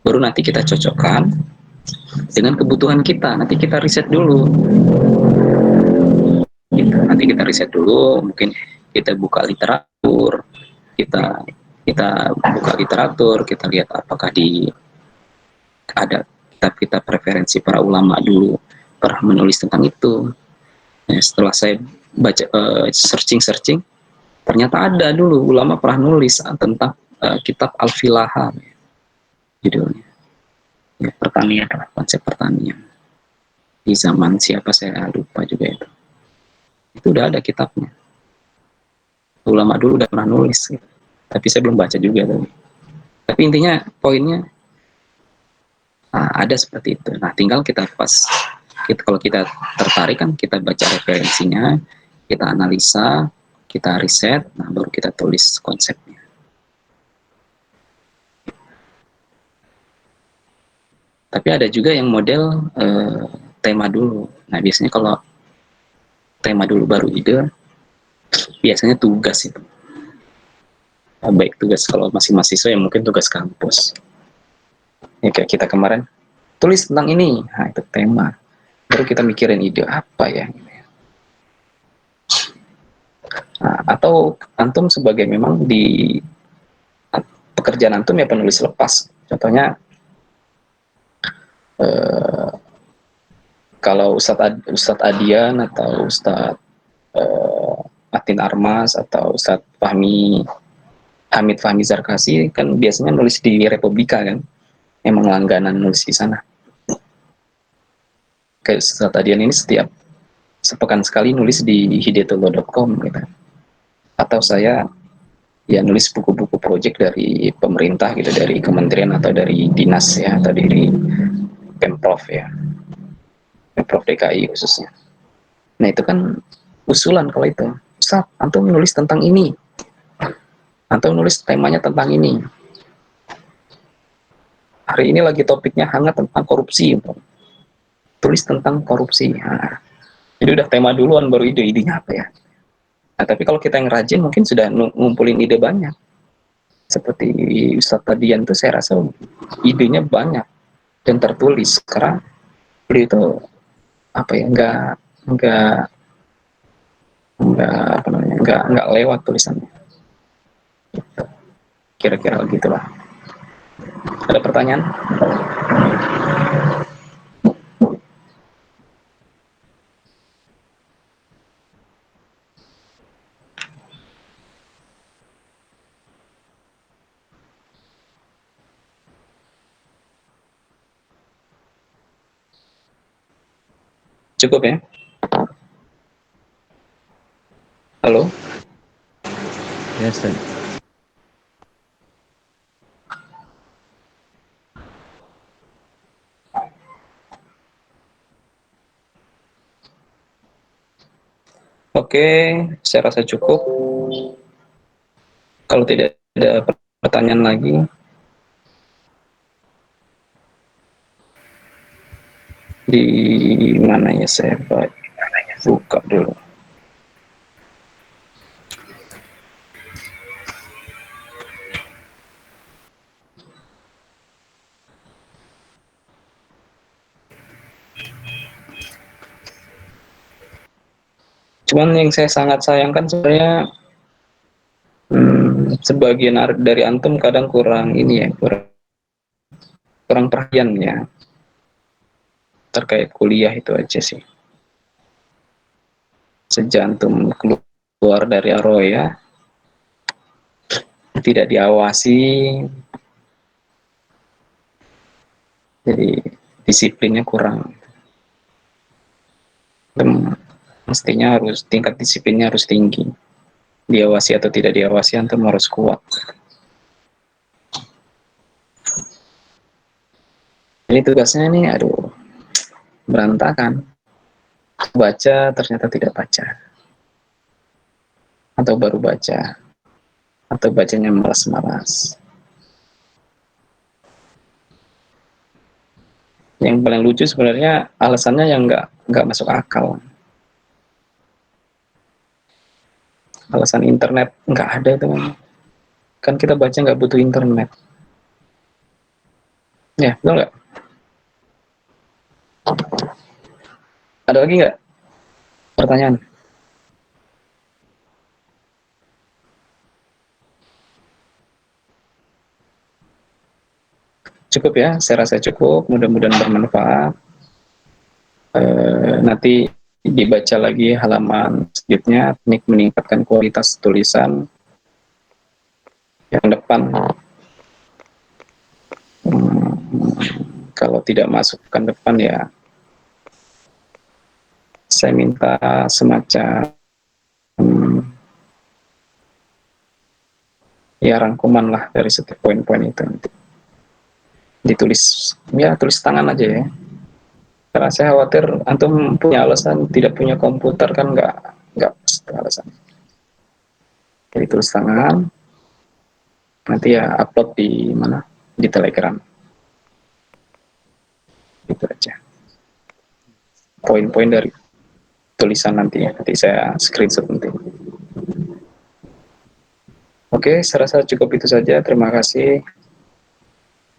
baru nanti kita cocokkan dengan kebutuhan kita. Nanti kita riset dulu. Nanti kita riset dulu, mungkin kita buka literatur, kita buka literatur, kita lihat apakah kita kitab-kitab referensi para ulama dulu pernah menulis tentang itu. Nah, setelah saya baca searching, ternyata ada dulu ulama pernah nulis tentang kitab Al-Filaha judulnya. Ya, pertanian, konsep pertanian. Di zaman siapa saya lupa juga itu. Itu udah ada kitabnya. Ulama dulu udah pernah nulis gitu. Tapi saya belum baca juga tapi intinya poinnya ada seperti itu. Nah, tinggal kalau kita tertarik kan kita baca referensinya, kita analisa, kita riset, nah baru kita tulis konsepnya. Tapi ada juga yang model tema dulu. Nah, biasanya kalau tema dulu baru ide, biasanya tugas itu. Baik tugas kalau masih mahasiswa ya mungkin tugas kampus. Ya kayak kita kemarin tulis tentang ini, nah itu tema. Baru kita mikirin ide apa ya. Nah, atau antum sebagai memang di pekerjaan antum ya penulis lepas. Contohnya kalau Ustadz Adian atau Ustadz Atin Armas atau Ustadz Hamid Fahmi Zarkasi kan biasanya nulis di Republika kan, emang langganan nulis di sana. Kayak Ustadz Adian ini setiap sepekan sekali nulis di hidayatullah.com gitu. Atau saya ya nulis buku-buku project dari pemerintah gitu, dari kementerian atau dari dinas ya, atau dari Pemprov ya, Pemprov DKI khususnya. Nah itu kan usulan kalau itu, Ustadz, antum nulis tentang ini, atau nulis temanya tentang ini. Hari ini lagi topiknya hangat tentang korupsi, tulis tentang korupsi. Nah, jadi udah tema duluan baru idenya apa ya. Nah, tapi kalau kita yang rajin mungkin sudah ngumpulin ide banyak. Seperti Ustadz Tadian tuh saya rasa idenya banyak dan tertulis. Karena beliau itu apa ya, nggak lewat tulisannya. Gitu. Kira-kira gitulah. Ada pertanyaan? Cukup ya? Halo? Ya, Ustaz. Oke, saya rasa cukup. Kalau tidak ada pertanyaan lagi, di mana ya saya buka dulu. Cuman yang saya sangat sayangkan sebenarnya sebagian dari antum kadang kurang ini ya, kurang perhatian ya terkait kuliah itu aja sih. Sejak antum keluar dari Aroya tidak diawasi, jadi disiplinnya kurang. Mestinya tingkat disiplinnya harus tinggi. Diawasi atau tidak diawasi antum harus kuat. Ini tugasnya nih, aduh, berantakan. Baca ternyata tidak baca, atau baru baca, atau bacanya malas-malas. Yang paling lucu sebenarnya alasannya yang nggak masuk akal. Alasan internet nggak ada itu kan kita baca nggak butuh internet. Ya, betul nggak? Ada lagi nggak pertanyaan? cukup ya, saya rasa cukup, mudah-mudahan bermanfaat. Nanti dibaca lagi halaman selanjutnya, teknik meningkatkan kualitas tulisan yang depan. Kalau tidak masukkan depan ya saya minta semacam ya rangkuman lah dari setiap poin-poin itu nanti ditulis, ya tulis tangan aja ya, karena saya khawatir antum punya alasan tidak punya komputer kan nggak alasan, jadi tulis tangan nanti ya upload di mana, di Telegram, itu aja poin-poin dari tulisan nanti ya, nanti saya screenshot nanti. Oke, saya rasa cukup itu saja. Terima kasih.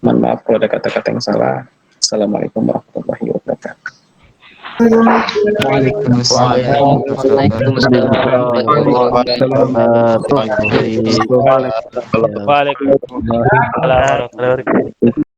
Mohon maaf kalau ada kata-kata yang salah. Assalamualaikum warahmatullahi wabarakatuh. Waalaikumsalam warahmatullahi wabarakatuh.